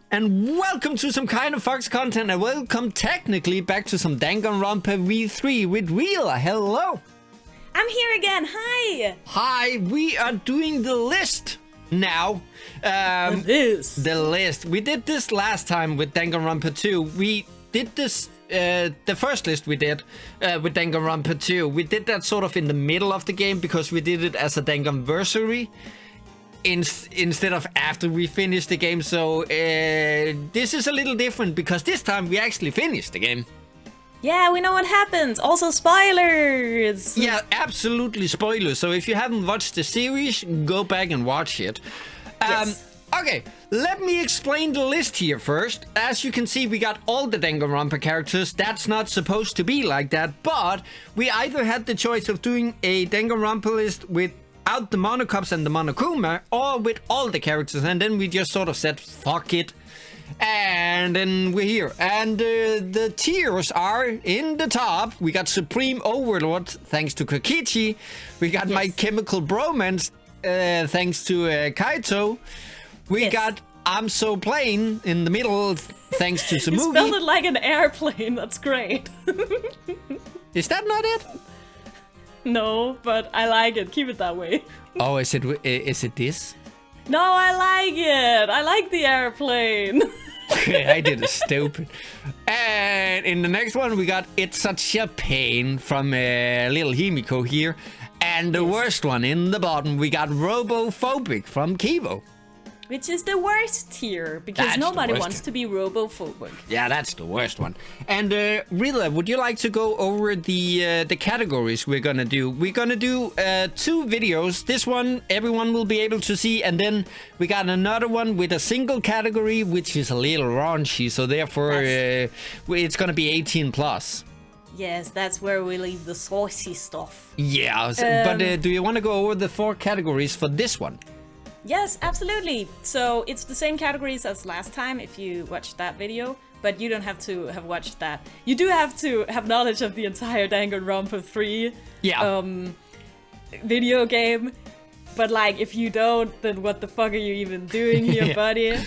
And welcome to some kind of Fox content, and welcome technically back to some Danganronpa V3 with Rela. Hello. I'm here again. Hi. Hi. We are doing the list now. The list. We did this last time with Danganronpa 2. We did this. The first list we did with Danganronpa 2. We did that sort of in the middle of the game because we did it as a Danganversary. Instead of after we finished the game, so this is a little different because this time we actually finished the game. Yeah, we know what happens. Also spoilers. Yeah, absolutely spoilers. So if you haven't watched the series, go back and watch it. Yes. Okay, let me explain the list here first. As you can see, we got all the Danganronpa characters. That's not supposed to be like that, but we either had the choice of doing a Danganronpa list without the Monocops and the Monokuma, or with all the characters, and then we just sort of said, fuck it. And then we're here. And the tiers are in the top. We got Supreme Overlord, thanks to Kokichi. We got My Chemical Bromance, thanks to Kaito. We got I'm So Plain in the middle, thanks to Tsumugi. You spelled it like an airplane. That's great. Is that not it? No, but I like it. Keep it that way. Oh, is it this? No, I like it. I like the airplane. I did it stupid. And in the next one, we got It's Such a Pain from little Himiko here. And the worst one in the bottom, we got Robophobic from Kibo. Which is the worst tier, because nobody wants to be robophobic. Yeah, that's the worst one. And Rela, would you like to go over the categories we're gonna do? We're gonna do 2 videos. This one, everyone will be able to see, and then we got another one with a single category, which is a little raunchy, so therefore it's gonna be 18 plus. Yes, that's where we leave the saucy stuff. Yeah, but do you want to go over the 4 categories for this one? Yes, absolutely. So it's the same categories as last time if you watched that video, but you don't have to have watched that. You do have to have knowledge of the entire Danganronpa 3 video game, but like if you don't, then what the fuck are you even doing here, buddy?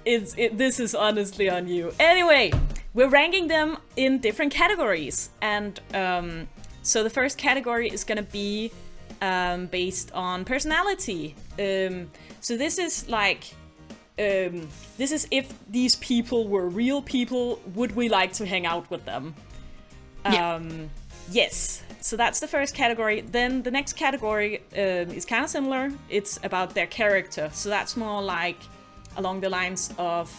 This is honestly on you. Anyway, we're ranking them in different categories, and so the first category is gonna be based on personality. So this is like, this is if these people were real people, would we like to hang out with them? Yes. So that's the first category. Then the next category is kind of similar. It's about their character. So that's more like along the lines of,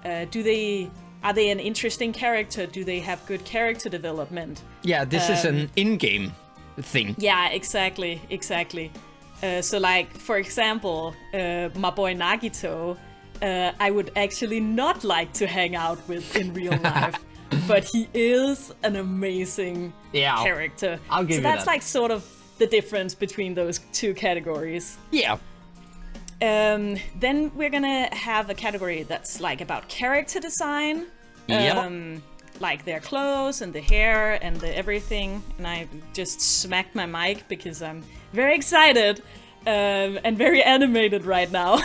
are they an interesting character? Do they have good character development? Yeah, this is an in-game thing. Yeah, exactly. So like, for example, my boy Nagito, I would actually not like to hang out with in real life, but he is an amazing character. I'll give you that. So that's that. like sort of the difference between those 2 categories. Yeah. Then we're gonna have a category that's like about character design. Like their clothes and the hair and the everything. And I just smacked my mic because I'm very excited and very animated right now.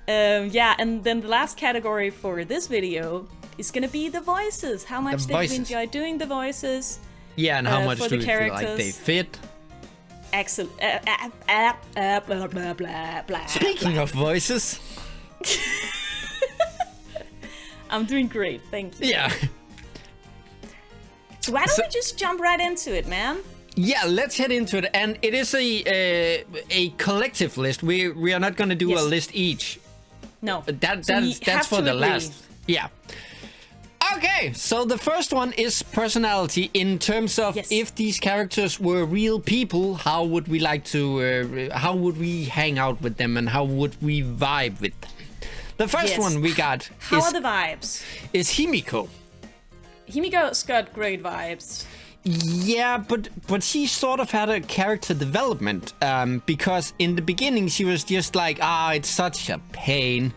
And then the last category for this video is gonna be the voices. How much did we enjoy doing the voices? Yeah, and how much for do the we feel like they fit? Excellent. Blah, blah, blah, blah, Speaking of voices. I'm doing great, thank you. Yeah. So why don't we just jump right into it, man? Yeah, let's head into it. And it is a collective list. We are not going to do a list each. No. That's for the last. Yeah. Okay, so the first one is personality in terms of if these characters were real people, how would we like to, how would we hang out with them and how would we vibe with them? The first one we got How are the vibes? Is Himiko. Himiko's got great vibes. Yeah, but she sort of had a character development because in the beginning she was just like, it's such a pain.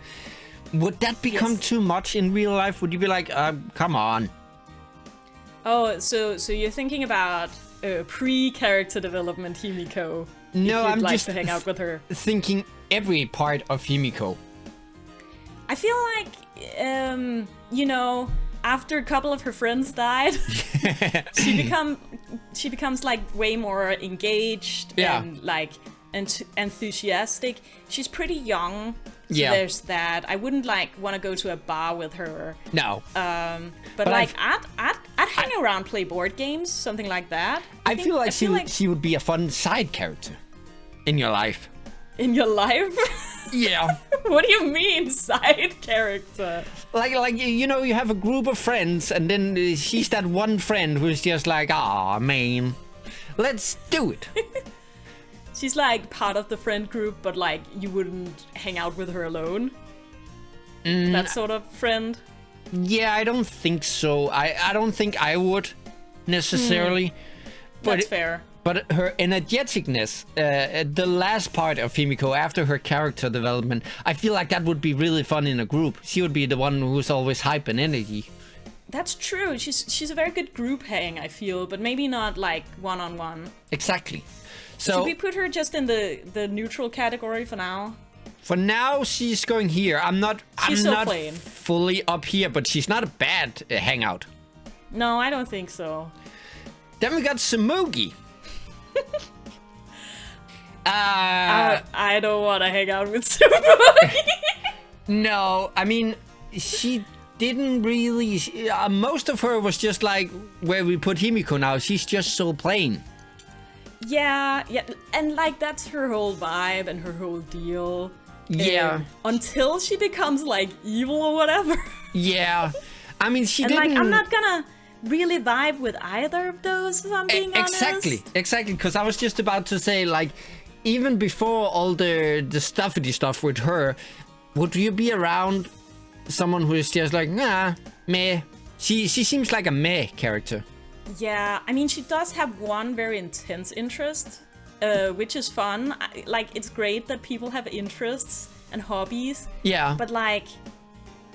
Would that become too much in real life? Would you be like, come on? Oh, so you're thinking about pre-character development Himiko? No, I'm like just to hang out with her. thinking every part of Himiko. feel like, you know, after a couple of her friends died, she becomes like way more engaged and like enthusiastic. She's pretty young, so there's that. I wouldn't like want to go to a bar with her. No. But like I'd hang around, play board games, something like that. I feel like she would be a fun side character in your life. In your life? Yeah. What do you mean, side character? Like you know, you have a group of friends, and then she's that one friend who's just like, "Ah, man, let's do it." She's like part of the friend group, but like you wouldn't hang out with her alone. That sort of friend. Yeah, I don't think so. I don't think I would necessarily. That's fair. But her energeticness, the last part of Himiko after her character development, I feel like that would be really fun in a group. She would be the one who's always hype and energy. That's true. She's a very good group hang, I feel, but maybe not like one-on-one. Exactly. So should we put her just in the neutral category for now? For now, she's going here. I'm not plain. Fully up here, but she's not a bad hangout. No, I don't think so. Then we got Tsumugi. I don't want to hang out with Tsumugi. No, I mean, she didn't really... most of her was just like where we put Himiko now. She's just so plain. Yeah, and like that's her whole vibe and her whole deal. Yeah. Until she becomes like evil or whatever. Yeah. I mean, she didn't... like, I'm not gonna really vibe with either of those, if I'm being honest. Exactly, because I was just about to say, like, even before all the stuffy stuff with her, would you be around someone who is just like, nah, meh? She seems like a meh character. Yeah, I mean, she does have one very intense interest, which is fun. Like, it's great that people have interests and hobbies. Yeah. But, like,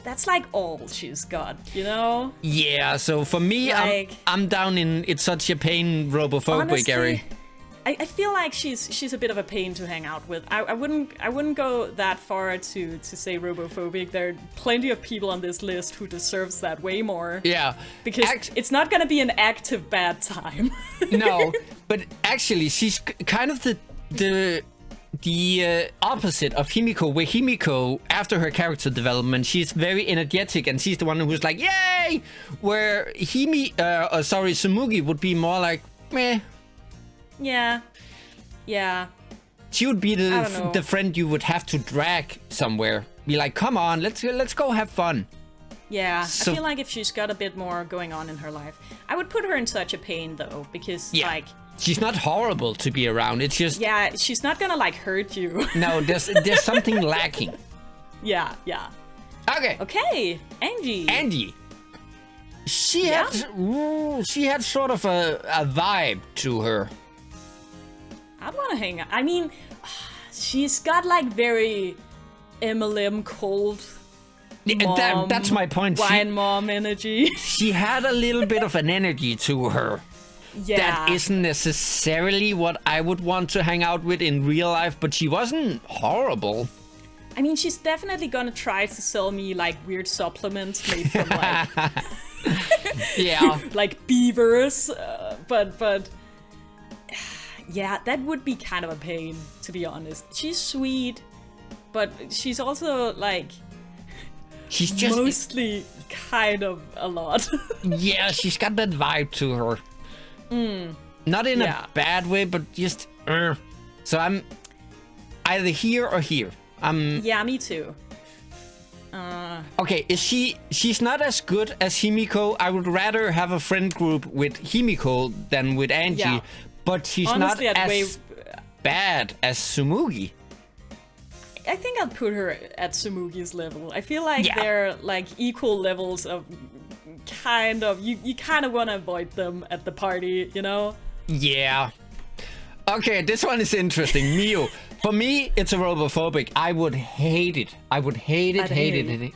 that's, like, all she's got, you know? Yeah, so for me, like, I'm down in It's Such a Pain robophobic area. I feel like she's a bit of a pain to hang out with. I wouldn't go that far to say robophobic. There are plenty of people on this list who deserves that way more. Yeah. Because it's not gonna be an active bad time. No, but actually she's kind of the opposite of Himiko, where Himiko, after her character development, she's very energetic and she's the one who's like, yay! Where Tsumugi would be more like, meh. Yeah. She would be the friend you would have to drag somewhere. Be like, come on, let's go have fun. Yeah, so, I feel like if she's got a bit more going on in her life, I would put her in Such a Pain though, because like she's not horrible to be around. It's just she's not gonna like hurt you. No, there's something lacking. Yeah. Okay, Angie. She had sort of a vibe to her. I'd want to hang out. I mean, she's got like very MLM cold. Mom, that's my point. Wine mom energy. She had a little bit of an energy to her. Yeah. That isn't necessarily what I would want to hang out with in real life, but she wasn't horrible. I mean, she's definitely gonna try to sell me like weird supplements made from like like beavers, but yeah, that would be kind of a pain, to be honest. She's sweet, but she's also like she's just mostly kind of a lot. Yeah, she's got that vibe to her. Not in a bad way, but just so I'm either here or here. Yeah, me too. Okay, she's not as good as Himiko. I would rather have a friend group with Himiko than with Angie, but she's honestly, not as bad as Tsumugi. I think I'll put her at Tsumugi's level. I feel like they're like equal levels of kind of, you kind of want to avoid them at the party, you know? Yeah. Okay, this one is interesting. Miu. For me, it's a robophobic. I would hate it. I would hate it.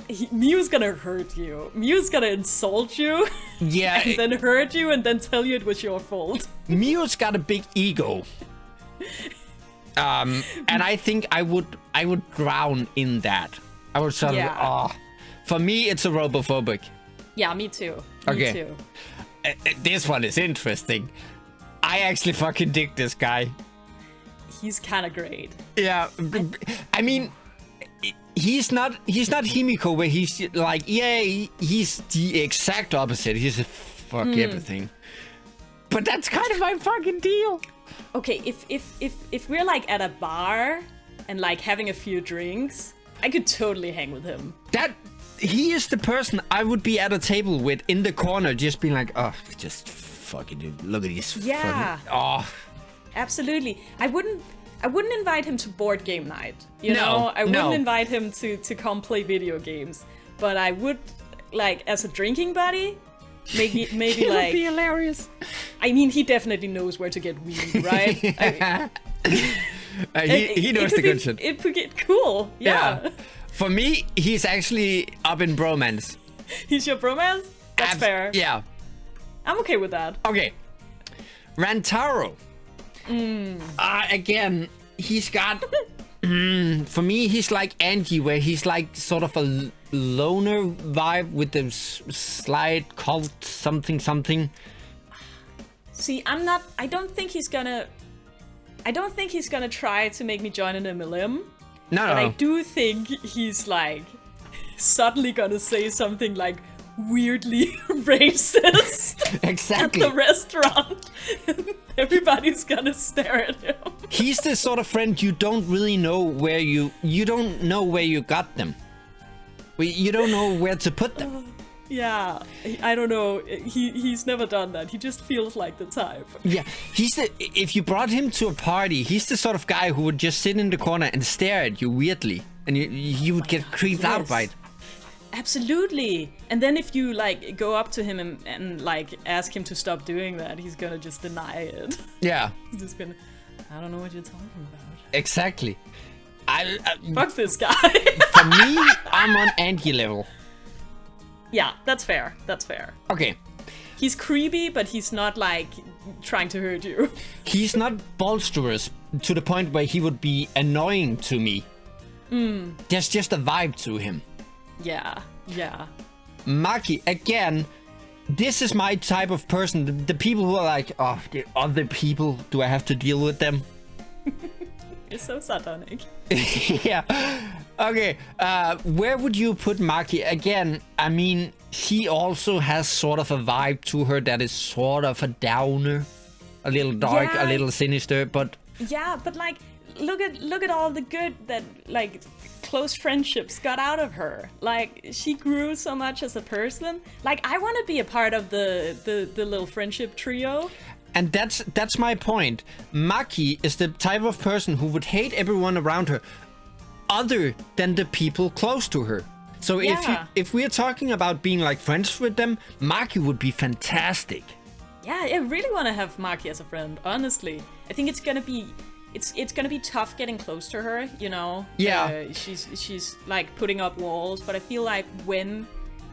Miu's gonna hurt you. Miu's gonna insult you. Yeah. And then hurt you and then tell you it was your fault. Miu's got a big ego. And I think I would drown in that. I would sort of, Yeah. For me, it's a robophobic. Yeah, me too. Okay. Me too. This one is interesting. I actually fucking dig this guy. He's kind of great. Yeah, I mean, he's not Himiko, where he's like, he's the exact opposite. He's a fuck everything. But that's kind of my fucking deal. Okay, if we're like at a bar and like having a few drinks, I could totally hang with him. He is the person I would be at a table with in the corner, just being like, oh, just fucking look at these. Yeah. Fucking, oh. Absolutely. I wouldn't invite him to board game night. You No, know, I wouldn't no. invite him to come play video games. But I would, like, as a drinking buddy, maybe It like. would be hilarious. I mean, he definitely knows where to get weed, right? He knows the good shit. It could get cool. Yeah. For me, he's actually up in bromance. He's your bromance? That's fair. Yeah. I'm okay with that. Okay. Rantaro. Again, he's got... for me, he's like Angie, where he's like sort of a loner vibe with the slight cult something. See, I don't think he's gonna try to make me join an MLM. No, But I no. do think he's like suddenly gonna say something like weirdly racist at Exactly. the restaurant. Everybody's gonna stare at him. He's the sort of friend you don't really know where you don't know where you got them. You don't know where to put them. Yeah, I don't know. He's never done that. He just feels like the type. Yeah, if you brought him to a party, he's the sort of guy who would just sit in the corner and stare at you weirdly, and you would get creeped out by it. Absolutely. And then if you like go up to him and like ask him to stop doing that, he's gonna just deny it. Yeah, He's just gonna, I don't know what you're talking about. exactly. Fuck this guy. For me, I'm on Angie level. Yeah, that's fair. That's fair. Okay, He's creepy, but he's not like trying to hurt you. he's not bolsterous to the point where he would be annoying to me. There's just a vibe to him. Yeah. Maki, again, this is my type of person. The people who are like, oh, the other people, do I have to deal with them? You're so satanic. Yeah. Okay, where would you put Maki? Again, I mean, she also has sort of a vibe to her that is sort of a downer. A little dark, Yeah. a little sinister, but... Yeah, but like, look at all the good that like close friendships got out of her. Like, she grew so much as a person. Like, I want to be a part of the little friendship trio. And that's my point. Maki is the type of person who would hate everyone around her other than the people close to her. So Yeah. if we're talking about being like friends with them, Maki would be fantastic. Yeah, I really want to have Maki as a friend, honestly. I think it's gonna be tough getting close to her, you know? Yeah. She's like putting up walls, but I feel like when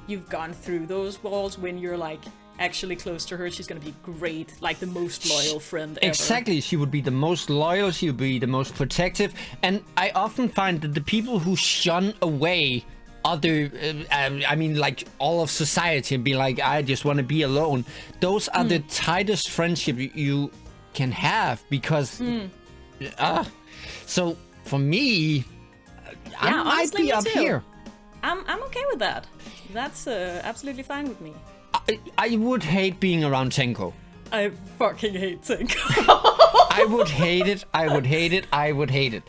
you've gone through those walls, when you're like actually close to her, she's gonna be great, like the most loyal friend ever. Exactly, she would be the most loyal, she would be the most protective, and I often find that the people who shun away other, I mean, like all of society and be like, I just want to be alone, those are the tightest friendship you can have, because so for me, I might honestly, be me up too. here. I'm okay with that. That's absolutely fine with me. I would hate being around Tenko. I fucking hate Tenko. I would hate it. I would hate it. I would hate it.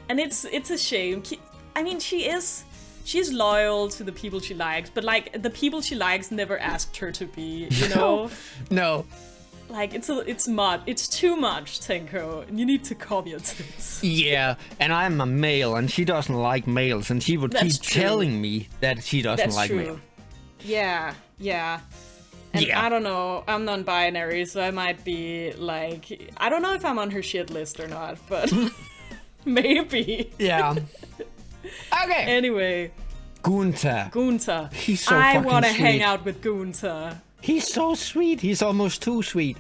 And it's a shame. I mean, she's loyal to the people she likes, but like the people she likes never asked her to be, you know? No. Like it's too much, Tenko. You need to calm your tits. Yeah, and I'm a male, and she doesn't like males, and she would That's keep true. telling me that she doesn't That's like true. males. Yeah. And Yeah. I don't know, I'm non-binary, so I might be like, I don't know if I'm on her shit list or not, but maybe. Yeah. Okay. Anyway, Gunther. He's so I fucking want to sweet. hang out with Gunther. He's so sweet. He's almost too sweet.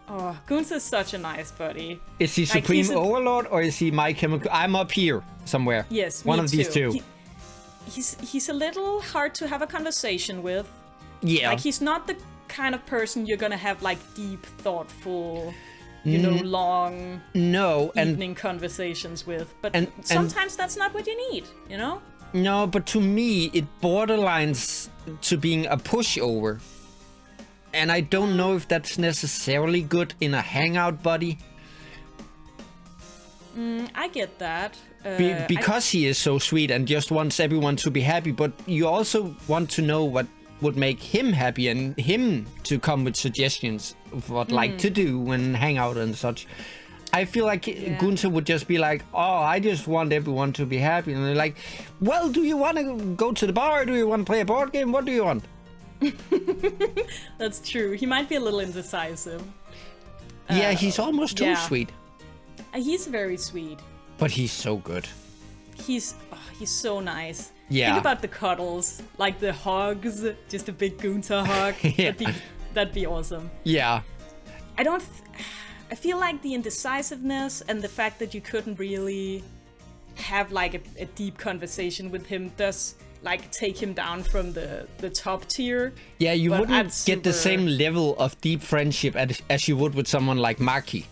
Oh, Gunther's such a nice buddy. Is he Like, Supreme he's a- Overlord or is he My Chemical? I'm up here somewhere. Yes, One me of these too. two. he's a little hard to have a conversation with. Yeah. Like, he's not the kind of person you're gonna have, like, deep, thoughtful, you know, long evening conversations with. But sometimes that's not what you need, you know? No, but to me, it borderlines to being a pushover. And I don't know if that's necessarily good in a hangout buddy. I get that. Because he is so sweet and just wants everyone to be happy, but you also want to know what would make him happy and him to come with suggestions of what like to do when hang out and such. I feel like Gunther would just be like, oh, I just want everyone to be happy. And they're like, well, do you want to go to the bar? Or do you want to play a board game? What do you want? That's true. He might be a little indecisive. Yeah, he's almost too sweet. He's very sweet. But he's so good. He's so nice. Yeah. Think about the cuddles, like the hugs, just a big Gunther hug. Yeah. That'd be awesome. Yeah. I feel like the indecisiveness and the fact that you couldn't really have like a deep conversation with him does like take him down from the top tier. Yeah, you wouldn't get the same level of deep friendship as you would with someone like Maki.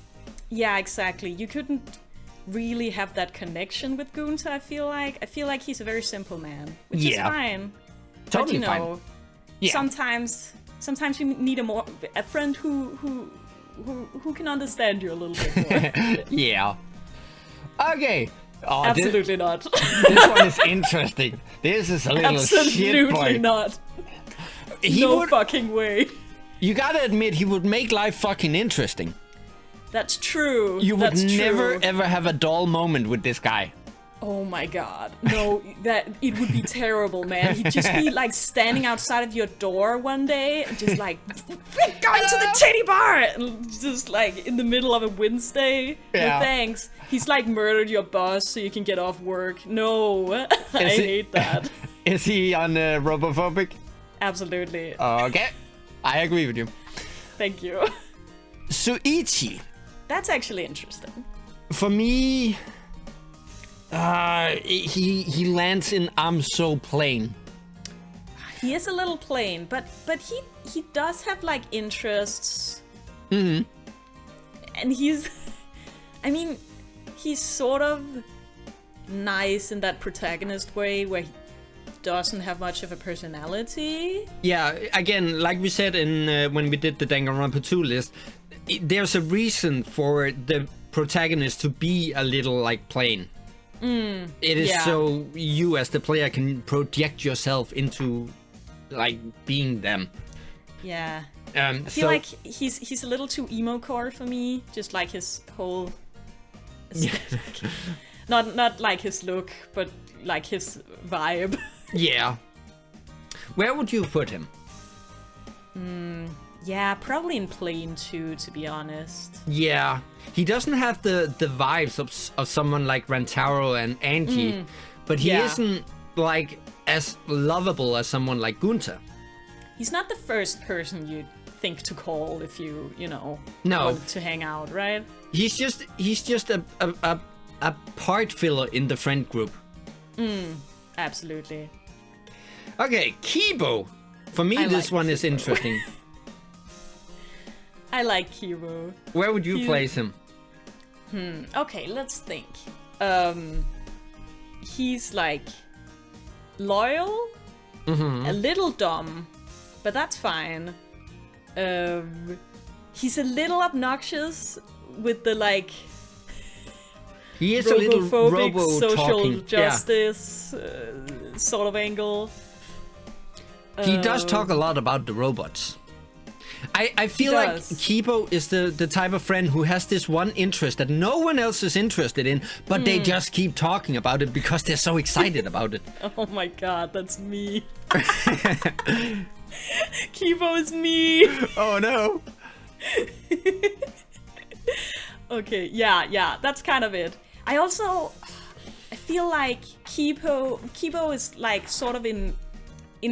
Yeah, exactly. You couldn't really have that connection with Gunther, I feel like. I feel like he's a very simple man, which is fine. Totally but, you know, fine. Sometimes you need a friend who can understand you a little bit more. Yeah. Okay. Oh, absolutely not. This one is interesting. This is a little shit boy. Absolutely not. No fucking way. You gotta admit, he would make life fucking interesting. That's true. You would never ever have a dull moment with this guy. Oh my god. No, it would be terrible, man. He'd just be like standing outside of your door one day and just like going to the titty bar and just like in the middle of a Wednesday. Yeah. No thanks. He's like murdered your boss so you can get off work. No. I hate that. Is he on robophobic? Absolutely. Okay. I agree with you. Thank you. Suichi. That's actually interesting. For me, he lands in I'm so plain. He is a little plain, but he does have like interests. And he's sort of nice in that protagonist way where he doesn't have much of a personality. Yeah, again, like we said in when we did the Danganronpa 2 list, there's a reason for the protagonist to be a little like plain. It is so you as the player can project yourself into like being them. Yeah. I feel like he's a little too emo core for me, just like his whole aesthetic. not like his look, but like his vibe. Yeah. Where would you put him? Yeah, probably in plain too, to be honest. Yeah. He doesn't have the vibes of someone like Rantaro and Angie, but he isn't like as lovable as someone like Gunther. He's not the first person you'd think to call if you want to hang out, right? He's just a part filler in the friend group. Absolutely. Okay, Kibo. For me, this one is interesting. I like Kibo. Where would you place him? Okay, let's think. He's like loyal, a little dumb, but that's fine. He's a little obnoxious with the like. He is a little social justice sort of angle. He does talk a lot about the robots. I feel like Kibo is the type of friend who has this one interest that no one else is interested in, but they just keep talking about it because they're so excited about it. Oh my god, that's me. Kibo is me. Oh no. Okay, yeah, that's kind of it. I feel like Kibo is like sort of in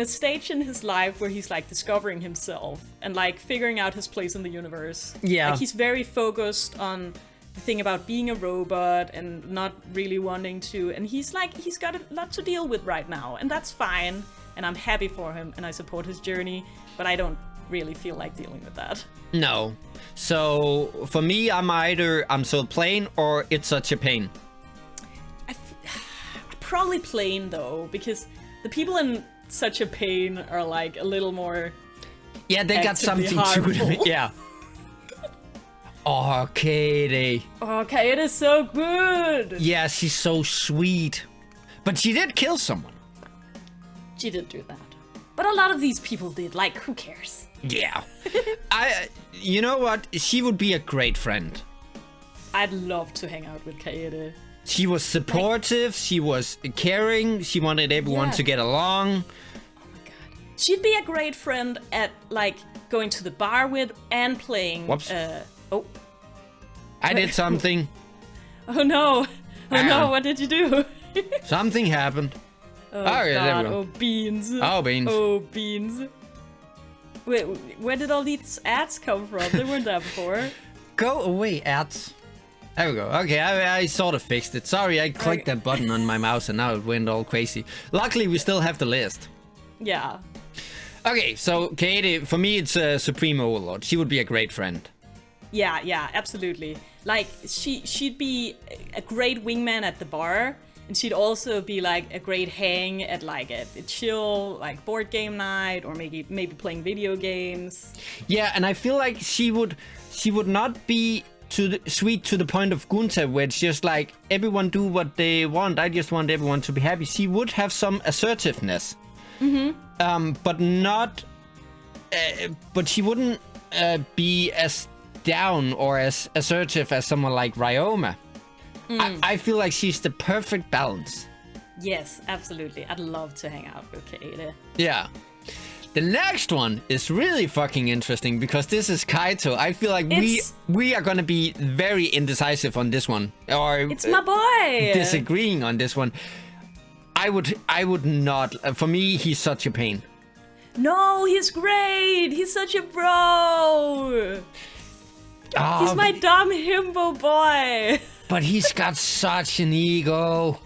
a stage in his life where he's like discovering himself and like figuring out his place in the universe. Yeah. Like he's very focused on thing about being a robot and not really wanting to. And he's got a lot to deal with right now, and that's fine. And I'm happy for him, and I support his journey, but I don't really feel like dealing with that. No. So for me, I'm so plain, or it's such a pain. Probably plain though, because the people in such a pain are like a little more. Yeah, they got something to them. Yeah. Oh, Katie. Oh, Katie is so good. Yeah, she's so sweet. But she did kill someone. She did do that. But a lot of these people did. Like, who cares? Yeah. You know what? She would be a great friend. I'd love to hang out with Kaede. She was supportive. She was caring. She wanted everyone to get along. Oh my god. She'd be a great friend at, like, going to the bar with and playing... Whoops. Oh. I did something. Oh no. Oh no, what did you do? Something happened. Oh, yeah, there we go. Oh, beans. Oh, beans. Oh, beans. Wait, where did all these ads come from? They weren't there before. Go away, ads. There we go. Okay, I sort of fixed it. Sorry, I clicked that button on my mouse and now it went all crazy. Luckily, we still have the list. Yeah. Okay, so Katie, for me, it's a Supreme Overlord. She would be a great friend. Yeah, absolutely. Like, she'd be a great wingman at the bar, and she'd also be like a great hang at like a chill, like board game night, or maybe playing video games. Yeah, and I feel like she would not be sweet to the point of Gunther, where it's just like everyone do what they want. I just want everyone to be happy. She would have some assertiveness, but not. But she wouldn't be as down or as assertive as someone like Ryoma. I feel like she's the perfect balance. Yes, absolutely. I'd love to hang out with Kaede. Yeah. The next one is really fucking interesting because this is Kaito. I feel like we are gonna be very indecisive on this one, or it's my boy. Disagreeing on this one. I would not. For me, he's such a pain. No, he's great. He's such a bro. He's my dumb himbo boy. But he's got such an ego.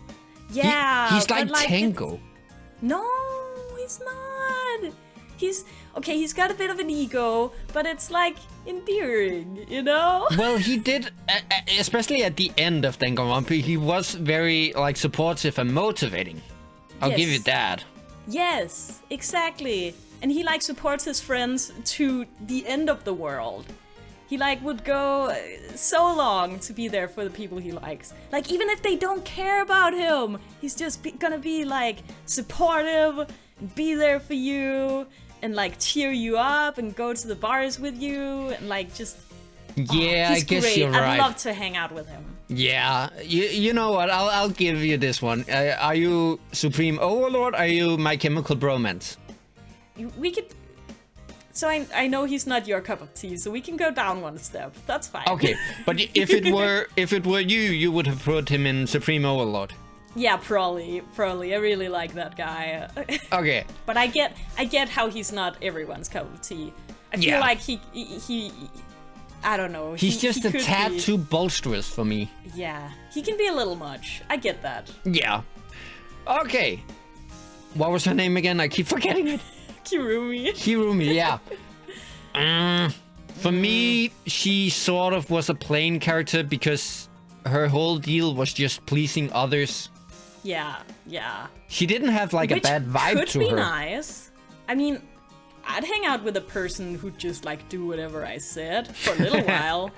Yeah. He's like Tengo. No, he's not. He's got a bit of an ego, but it's like endearing, you know? Well, he did, especially at the end of Danganronpa, he was very like supportive and motivating. I'll give you that. Yes, exactly. And he like supports his friends to the end of the world. He like would go so long to be there for the people he likes. Like even if they don't care about him, he's just gonna be like supportive and be there for you and like cheer you up and go to the bars with you and like just. Yeah, I guess great. you're right. I'd love to hang out with him. Yeah, you know what? I'll give you this one. Are you Supreme Overlord? Or are you My Chemical Bromance? We could. So I know he's not your cup of tea, so we can go down one step. That's fine. Okay, but if it were you would have put him in Supreme Overlord. Yeah, probably. I really like that guy. Okay. But I get how he's not everyone's cup of tea. I feel like he I don't know. He's just a tad too bolsterous for me. Yeah, he can be a little much. I get that. Yeah. Okay. What was her name again? I keep forgetting it. Kirumi, yeah. For me, she sort of was a plain character because her whole deal was just pleasing others. Yeah. She didn't have like a bad vibe to her. Which could be nice. I mean, I'd hang out with a person who'd just like do whatever I said for a little while.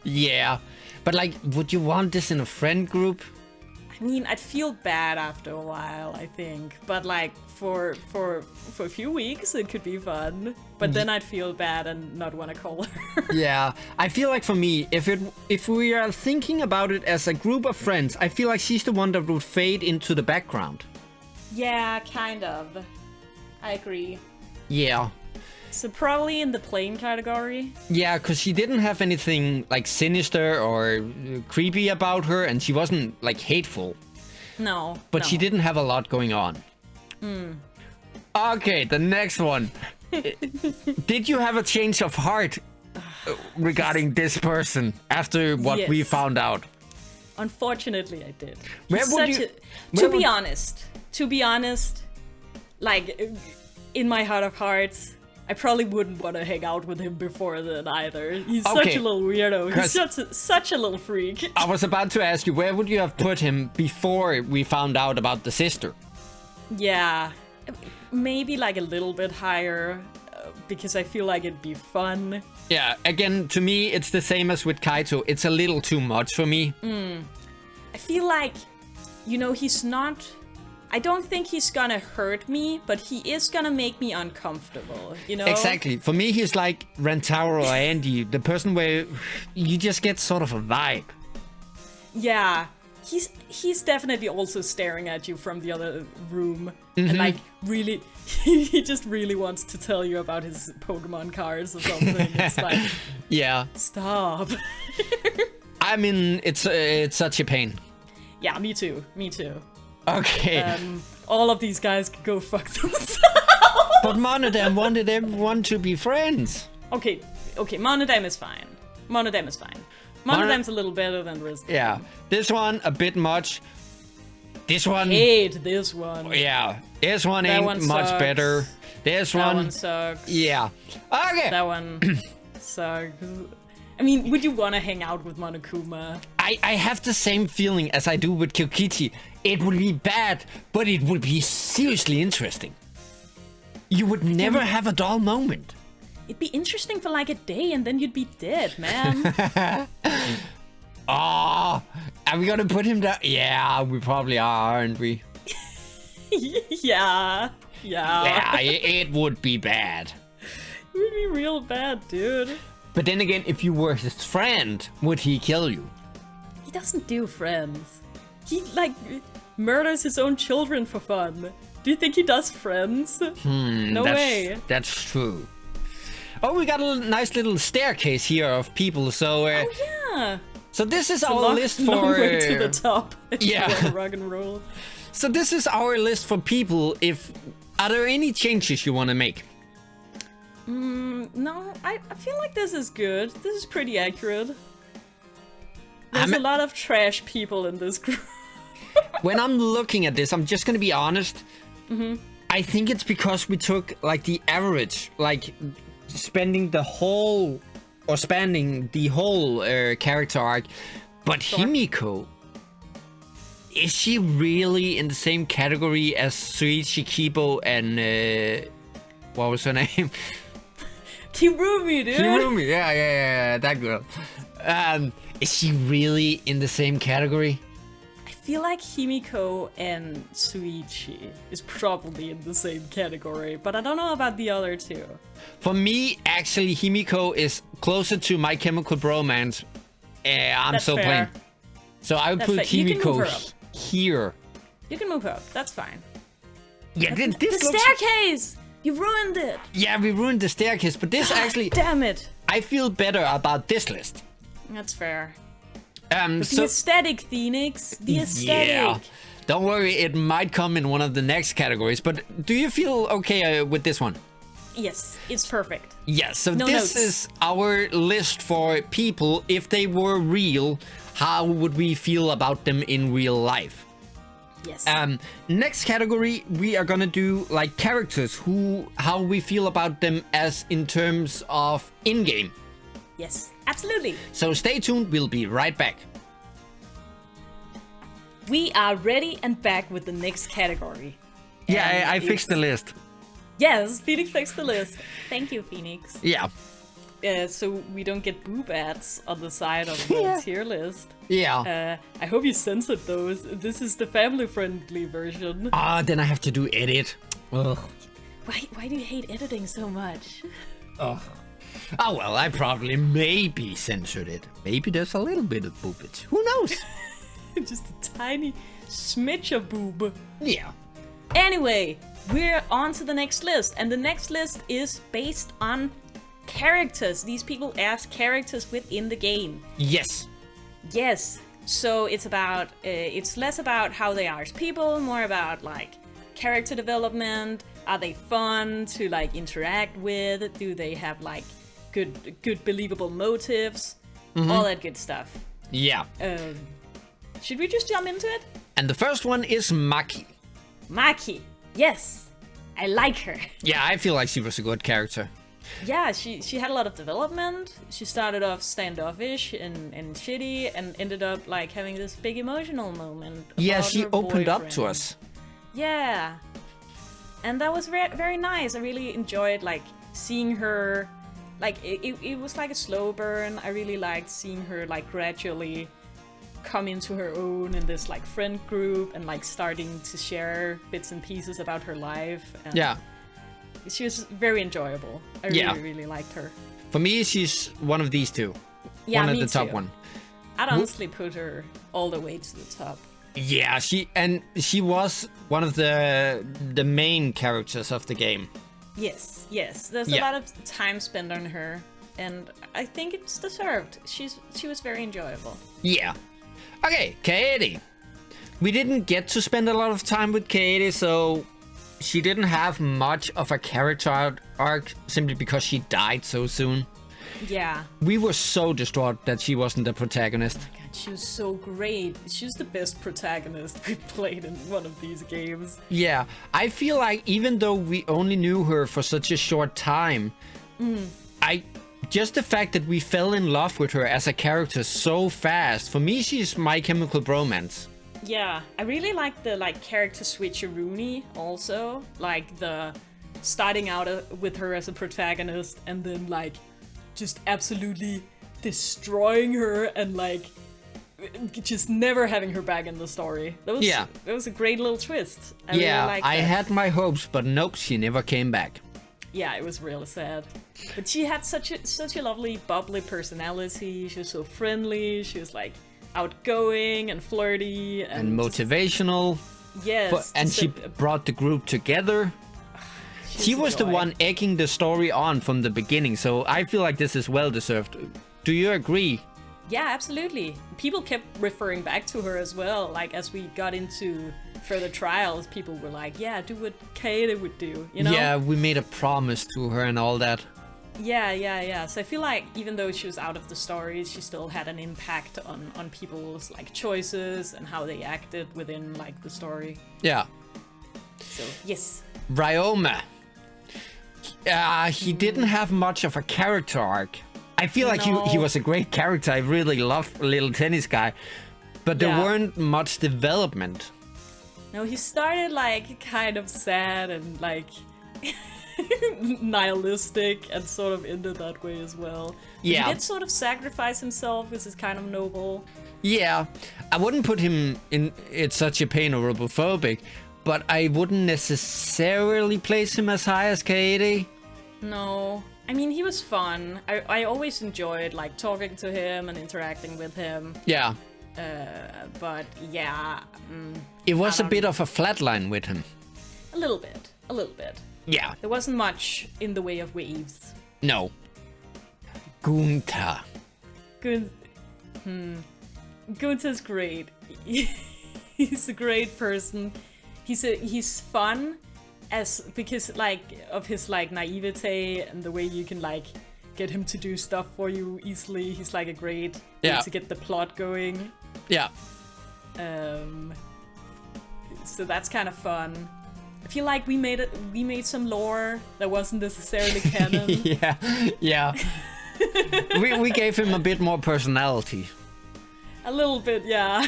Yeah, but like, would you want this in a friend group? I mean, I'd feel bad after a while, I think. But like for a few weeks, it could be fun. But then I'd feel bad and not want to call her. Yeah, I feel like for me, if we are thinking about it as a group of friends, I feel like she's the one that would fade into the background. Yeah, kind of. I agree. Yeah. So probably in the plain category? Yeah, because she didn't have anything like sinister or creepy about her, and she wasn't like hateful. No. But she didn't have a lot going on. Okay, the next one. Did you have a change of heart? regarding this person after what we Yes. found out? Unfortunately, I did. Where He's would such you- a- where to be honest, like in my heart of hearts, I probably wouldn't want to hang out with him before then either. He's such Okay. a little weirdo. He's 'Cause- such a little freak. I was about to ask you, where would you have put him before we found out about the sister? Yeah, maybe like a little bit higher, because I feel like it'd be fun. Yeah, again, to me, it's the same as with Kaito. It's a little too much for me. I feel like, he's not... I don't think he's gonna hurt me, but he is gonna make me uncomfortable, Exactly. For me, he's like Rentaro or Andy, the person where you just get sort of a vibe. Yeah, he's definitely also staring at you from the other room, and like really, he just really wants to tell you about his Pokemon cards or something. It's like, Yeah. stop. I mean, it's such a pain. Yeah, me too. Okay. All of these guys could go fuck themselves. But Monodam wanted everyone to be friends. Okay, Monodam is fine. Monodam's a little better than Rizzo. Yeah. This one, a bit much. This one... Hate this one. Yeah. This one That ain't one much sucks. better. This That one... one sucks. Yeah. Okay. That one sucks. I mean, would you want to hang out with Monokuma? I have the same feeling as I do with Kyokichi. It would be bad, but it would be seriously interesting. You would never have a dull moment. It'd be interesting for like a day, and then you'd be dead, man. Oh, are we gonna put him down? Yeah, we probably are, aren't we? Yeah. Yeah, it would be bad. It would be real bad, dude. But then again, if you were his friend, would he kill you? He doesn't do friends. He, like, murders his own children for fun. Do you think he does friends? No way. That's true. Oh, we got a nice little staircase here of people, so... Oh, yeah. So this is our Long- list long for... way to the top. if you yeah. wanna rock and roll. So this is our list for people. Are there any changes you want to make? No, I feel like this is good. This is pretty accurate. There's a lot of trash people in this group. When I'm looking at this, I'm just gonna be honest. I think it's because we took like the average, like spanning the whole character arc. But Himiko, is she really in the same category as Suichi Kibo and what was her name? Kirumi, dude. Kirumi, yeah, that girl. Is she really in the same category? I feel like Himiko and Suichi is probably in the same category, but I don't know about the other two. For me, actually, Himiko is closer to My Chemical Bromance. I'm That's so fair. plain. So I would That's put fair. You can move Himiko her up. here. You can move her up. That's fine. Yeah, this The looks... staircase! You ruined it! Yeah, we ruined the staircase, but this actually... Damn it! I feel better about this list. That's fair. So... The aesthetic, Phoenix. The aesthetic. Yeah. Don't worry, it might come in one of the next categories, but do you feel okay with this one? Yes, it's perfect. Yes, so No this notes. is our list for people. If they were real, how would we feel about them in real life? Yes. Next category, we are gonna do like characters, how we feel about them as in terms of in-game. Yes, absolutely. So stay tuned, we'll be right back. We are ready and back with the next category. Yeah, And I fixed the list. Yes, Phoenix fixed the list. Thank you, Phoenix. Yeah. So we don't get boob ads on the side of the tier list. Yeah. I hope you censored those. This is the family-friendly version. Then I have to do edit. Ugh. Why do you hate editing so much? Ugh. Oh well, I probably maybe censored it. Maybe there's a little bit of boobage. Who knows? Just a tiny smidge of boob. Yeah. Anyway, we're on to the next list. And the next list is based on characters. These people as characters within the game. Yes. Yes. So it's about, it's less about how they are as people, more about like character development. Are they fun to like interact with? Do they have like good believable motives, all that good stuff. Yeah. Should we just jump into it? And the first one is Maki. Maki, yes, I like her. Yeah, I feel like she was a good character. Yeah, she had a lot of development. She started off standoffish and shitty, and ended up like having this big emotional moment. Yeah, about she her opened up boyfriend. to us. Yeah, and that was very nice. I really enjoyed like seeing her. Like it was like a slow burn. I really liked seeing her like gradually come into her own in this like friend group and like starting to share bits and pieces about her life. And Yeah. she was very enjoyable. I really liked her. For me, she's one of these two. Yeah, one at me the top too. one. I'd honestly put her all the way to the top. Yeah, she was one of the main characters of the game. Yes. There's a lot of time spent on her, and I think it's deserved. She was very enjoyable. Yeah. Okay, Kaede. We didn't get to spend a lot of time with Kaede, so she didn't have much of a character arc simply because she died so soon. Yeah. We were so distraught that she wasn't the protagonist. God, she was so great. She's the best protagonist we played in one of these games. Yeah, I feel like even though we only knew her for such a short time, just the fact that we fell in love with her as a character so fast, for me, she's My Chemical Bromance. Yeah, I really like the like character switcheroony also, like the starting out with her as a protagonist and then like just absolutely destroying her and like just never having her back in the story. That was a great little twist. I really liked I that. had my hopes, but nope, she never came back. Yeah, it was really sad. But she had such a lovely, bubbly personality. She was so friendly. She was like outgoing and flirty and motivational. Yes. And she brought the group together. She was the one egging the story on from the beginning, so I feel like this is well deserved. Do you agree? Yeah, absolutely. People kept referring back to her as well. Like as we got into further trials, people were like, "Yeah, do what Kaede would do," you know? Yeah, we made a promise to her and all that. Yeah. So I feel like even though she was out of the story, she still had an impact on people's like choices and how they acted within like the story. Yeah. So yes. Ryoma. He didn't have much of a character arc. I feel like he was a great character. I really love Little Tennis Guy. But there weren't much development. No, he started like kind of sad and like nihilistic and sort of ended that way as well. But he did sort of sacrifice himself, which is kind of noble. Yeah, I wouldn't put him in it's such a pain or robophobic, but I wouldn't necessarily place him as high as Kaede. No, I mean, he was fun. I always enjoyed like talking to him and interacting with him. Yeah. But yeah. It was a bit of a flatline with him. A little bit. Yeah. There wasn't much in the way of waves. No. Gunther. Gunther's great. He's a great person. He's fun because like of his like naivete and the way you can like get him to do stuff for you easily. He's like a great way to get the plot going. Yeah. So that's kind of fun. I feel like we made some lore that wasn't necessarily canon. Yeah. we gave him a bit more personality. A little bit, yeah.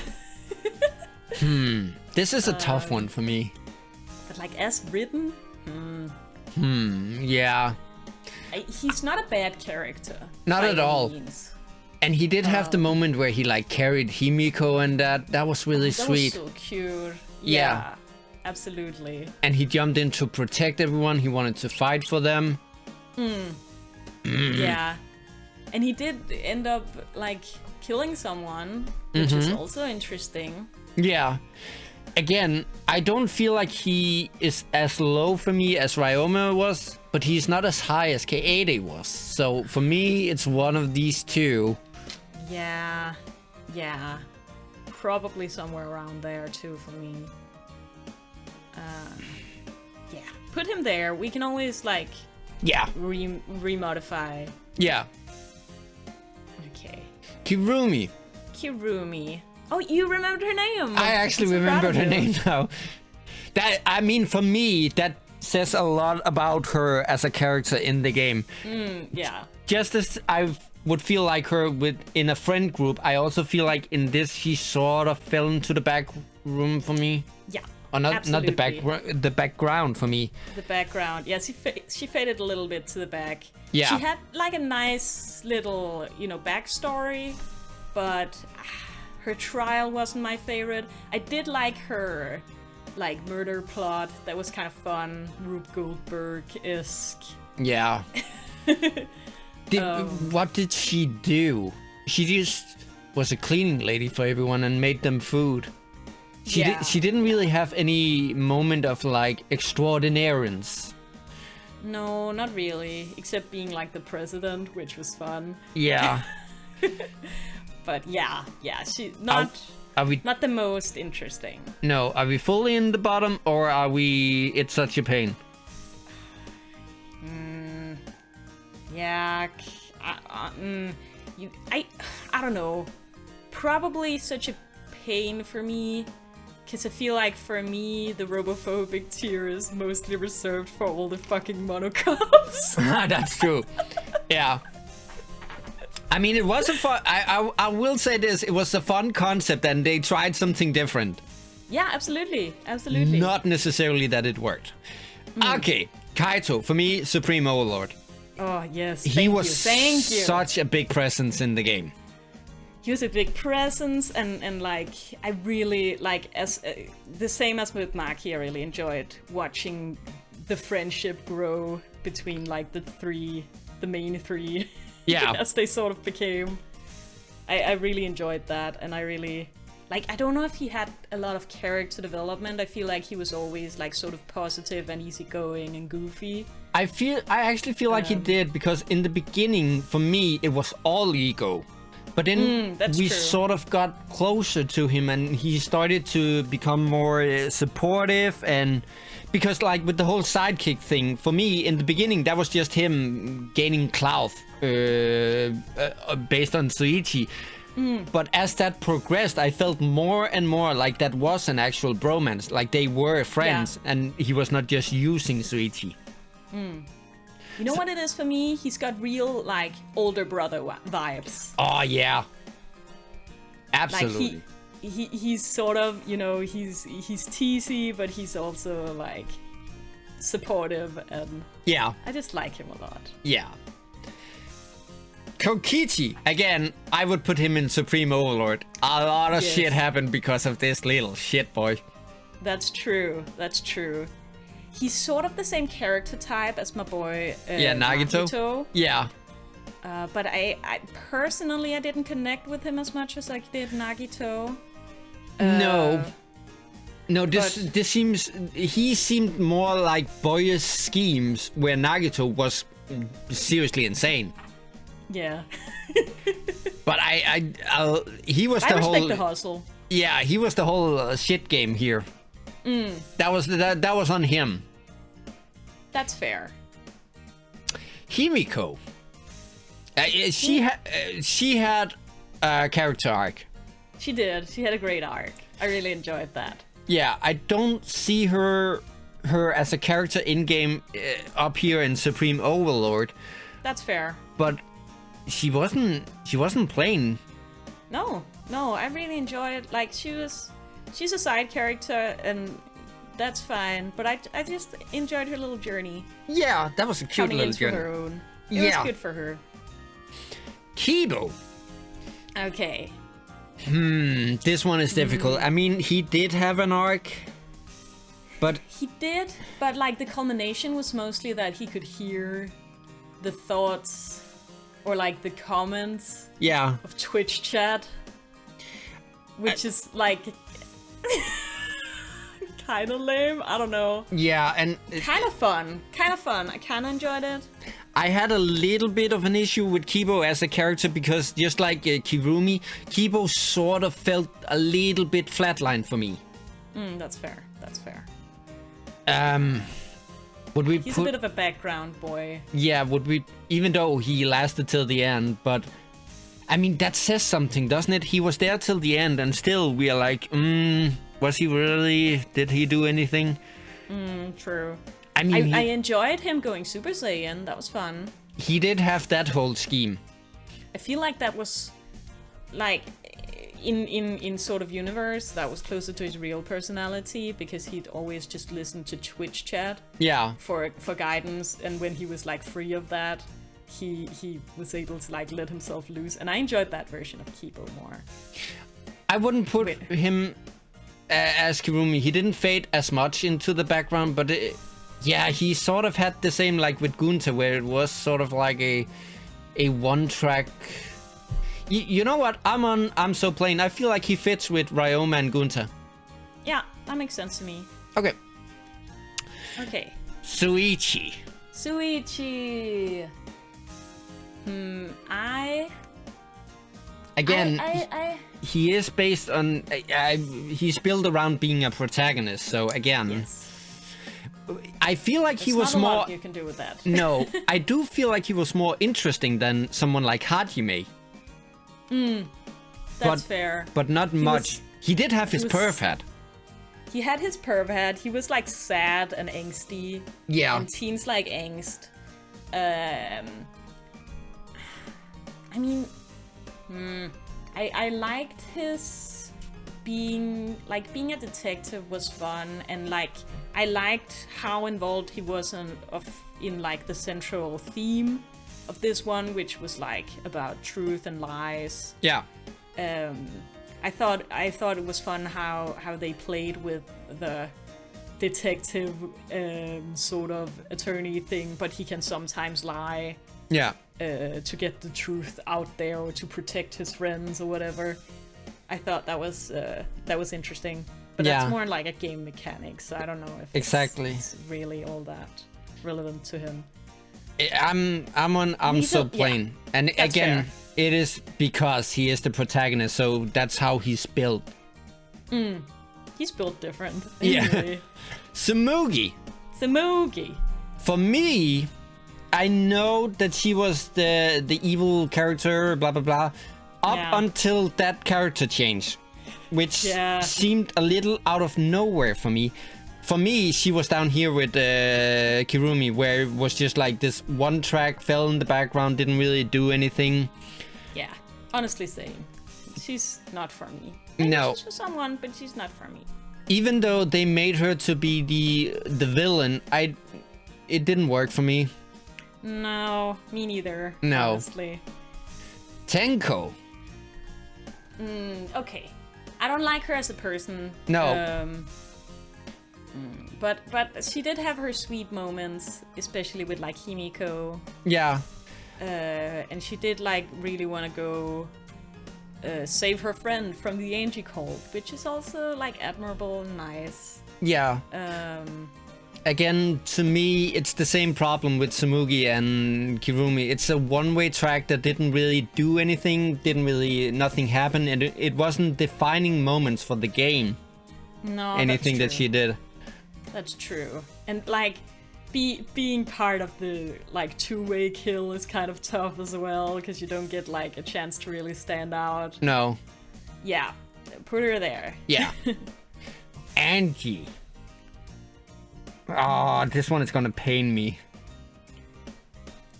This is a tough one for me. But like as written, Yeah. He's not a bad character. Not at all. Means. And he did have the moment where he like carried Himiko and that was really sweet. That was so cute. Yeah. Absolutely. And he jumped in to protect everyone. He wanted to fight for them. Yeah. And he did end up like killing someone, which is also interesting. Yeah. Again, I don't feel like he is as low for me as Ryoma was, but he's not as high as Kaede was. So for me, it's one of these two. Yeah. Probably somewhere around there too for me. Yeah. Put him there. We can always like Yeah. remodify. Yeah. Okay. Kirumi. Kirumi. Oh, you remembered her name. I actually remembered her name now. That, I mean, for me, that says a lot about her as a character in the game. Yeah. Just as I would feel like her in a friend group, I also feel like in this she sort of fell into the back room for me. Yeah. Or not absolutely. the background for me. The background. Yeah, she faded a little bit to the back. Yeah. She had like a nice little, backstory, but her trial wasn't my favorite. I did like her murder plot. That was kind of fun. Rube Goldberg-esque. Yeah. What did she do? She just was a cleaning lady for everyone and made them food. She didn't really have any moment of extraordinarians. No, not really. Except being the president, which was fun. Yeah. But yeah, she not the most interesting. No, are we fully in the bottom or are we? It's such a pain. Yeah, I don't know. Probably such a pain for me, because I feel like for me the robophobic tier is mostly reserved for all the fucking monocops. That's true. Yeah. I mean, it was a fun. I will say this: it was a fun concept, and they tried something different. Yeah, absolutely. Not necessarily that it worked. Okay, Kaito for me, Supreme Overlord. Oh yes, he was thank you. Such a big presence in the game. He was a big presence, and I really as the same as with Maki. I really enjoyed watching the friendship grow between the main three. Yeah. As they sort of became. I really enjoyed that, and I really I don't know if he had a lot of character development. I feel like he was always sort of positive and easygoing and goofy. I actually feel like he did, because in the beginning, for me, it was all ego. But then we sort of got closer to him, and he started to become more supportive. And because with the whole sidekick thing, for me, in the beginning, that was just him gaining clout based on Suichi. But as that progressed, I felt more and more like that was an actual bromance. Like they were friends, and he was not just using Suichi. You know what it is for me? He's got real older brother vibes. Oh yeah, absolutely. He's sort of he's teasy, but he's also supportive, and yeah, I just like him a lot. Yeah. Kokichi, again, I would put him in Supreme Overlord. A lot of shit happened because of this little shit boy. That's true. He's sort of the same character type as my boy Nagito. Yeah. But I personally, I didn't connect with him as much as I did Nagito. No, he seemed more like boyish schemes, where Nagito was seriously insane. Yeah. But he was I respect the hustle. Yeah, he was the whole shit game here. That was on him. That's fair. Himiko. She had a character arc. She did. She had a great arc. I really enjoyed that. Yeah, I don't see her as a character in game up here in Supreme Overlord. That's fair. But she wasn't plain. No, I really enjoyed. She's a side character, and that's fine. But I just enjoyed her little journey. Yeah, that was a cute little journey. Her own. It was good for her. Kibo. Okay. This one is difficult. I mean, he did have an arc, but he did. But the culmination was mostly that he could hear the thoughts or the comments. Yeah. Of Twitch chat, which is kind of lame. I don't know. Yeah, and kind of fun. I kind of enjoyed it. I had a little bit of an issue with Kibo as a character, because just like Kirumi, Kibo sort of felt a little bit flatlined for me. That's fair. Would we He's a bit of a background boy. Yeah, would we... Even though he lasted till the end, but... I mean, that says something, doesn't it? He was there till the end, and still we are like, was he really? Did he do anything? True. I mean, I enjoyed him going Super Saiyan. That was fun. He did have that whole scheme. I feel like that was, like, in sort of universe, that was closer to his real personality, because he'd always just listen to Twitch chat. Yeah. For guidance, and when he was like free of that, he was able to like let himself loose, and I enjoyed that version of Kibo more. I wouldn't put him as Kirumi. He didn't fade as much into the background, but yeah, he sort of had the same like with Gunta, where it was sort of like a one-track. You know what? I'm so plain. I feel like he fits with Ryoma and Gunta. Yeah, that makes sense to me. Okay. Okay. Suichi. Again, he is based on... he's built around being a protagonist, so again... Yes. I feel like he was not a more... lot you can do with that. No, I do feel like he was more interesting than someone like Hajime. That's fair. But not much. He did have his perv hat. He had his perv hat. He was like sad and angsty. Yeah. And teens like angst. I mean, I liked his being a detective was fun, and like I liked how involved he was in like the central theme of this one, which was like about truth and lies. Yeah. I thought it was fun how they played with the detective sort of attorney thing, but he can sometimes lie. Yeah. To get the truth out there, or to protect his friends or whatever. I thought that was interesting, but that's more like a game mechanic, so I don't know if it's really all that relevant to him. I'm so plain, and that's again, fair. It is because he is the protagonist, so that's how he's built. He's built different. Yeah. Anyway. Tsumugi. For me, I know that she was the evil character, blah blah blah, until that character change, which seemed a little out of nowhere for me. For me, she was down here with Kirumi, where it was just like this one track, fell in the background, didn't really do anything. Yeah, honestly saying, she's not for me. No. She's for someone, but she's not for me. Even though they made her to be the villain, it didn't work for me. No, me neither. No. Honestly. Tenko. Okay. I don't like her as a person. No. But she did have her sweet moments, especially with like Himiko. Yeah. And she did like really want to go save her friend from the Angie cult, which is also like admirable and nice. Yeah. Again, to me, it's the same problem with Tsumugi and Kirumi. It's a one-way track that didn't really do anything, nothing happened, and it wasn't defining moments for the game. No, anything that she did. That's true. And like being part of the like two-way kill is kind of tough as well, because you don't get like a chance to really stand out. No. Yeah, put her there. Yeah. Angie. Oh, this one is gonna pain me.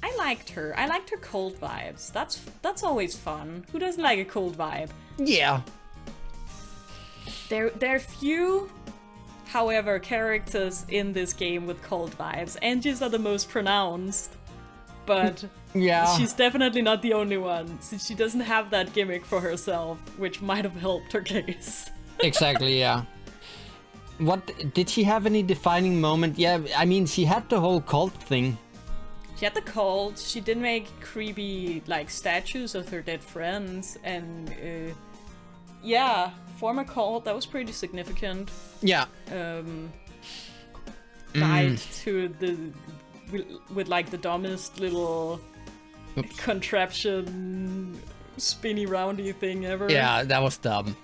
I liked her. I liked her cold vibes. That's always fun. Who doesn't like a cold vibe? Yeah. There are few, however, characters in this game with cold vibes. Angie's are the most pronounced, but she's definitely not the only one, since she doesn't have that gimmick for herself, which might have helped her case. Exactly, yeah. What, did she have any defining moment? Yeah, I mean, she had the whole cult thing. She had the cult, she did make creepy, like, statues of her dead friends, and, form a cult, that was pretty significant. Yeah. Died to with like the dumbest little contraption, spinny roundy thing ever. Yeah, that was dumb.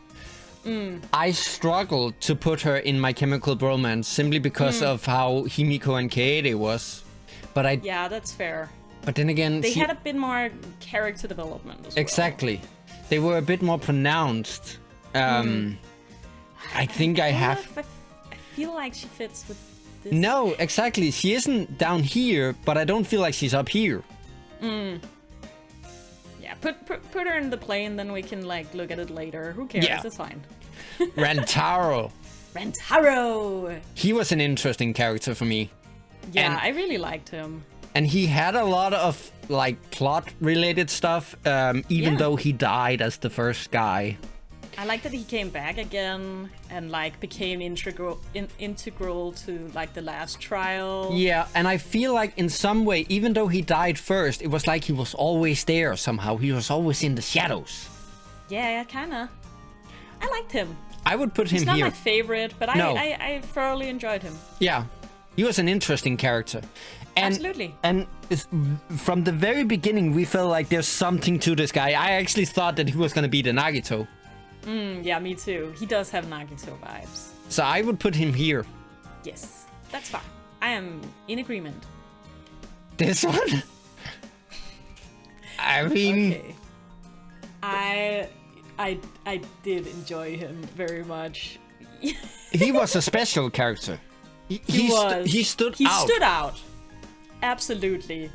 I struggled to put her in My Chemical Bromance simply because of how Himiko and Kaede was. But Yeah, that's fair. But then again, They had a bit more character development as well. Exactly. They were a bit more pronounced. I think I have... I feel like she fits with this. No, exactly. She isn't down here, but I don't feel like she's up here. Yeah, put her in the plane, then we can like look at it later. Who cares? Yeah. It's fine. Rentaro. Rentaro! He was an interesting character for me. Yeah, And- I really liked him. And he had a lot of, like, plot-related stuff, even though he died as the first guy. I like that he came back again and like became integral to like the last trial. Yeah, and I feel like in some way, even though he died first, it was like he was always there somehow. He was always in the shadows. Yeah, kinda. I liked him. I would put him He's not here. my favorite, but No. I thoroughly enjoyed him. Yeah, he was an interesting character. And, Absolutely. And from the very beginning, we felt like there's something to this guy. I actually thought that he was going to be the Nagito. Yeah, me too. He does have Nagito vibes. So I would put him here. Yes, that's fine. I am in agreement. This one? I mean... Okay. I did enjoy him very much. He was a special character. He stood He out. stood out. Absolutely.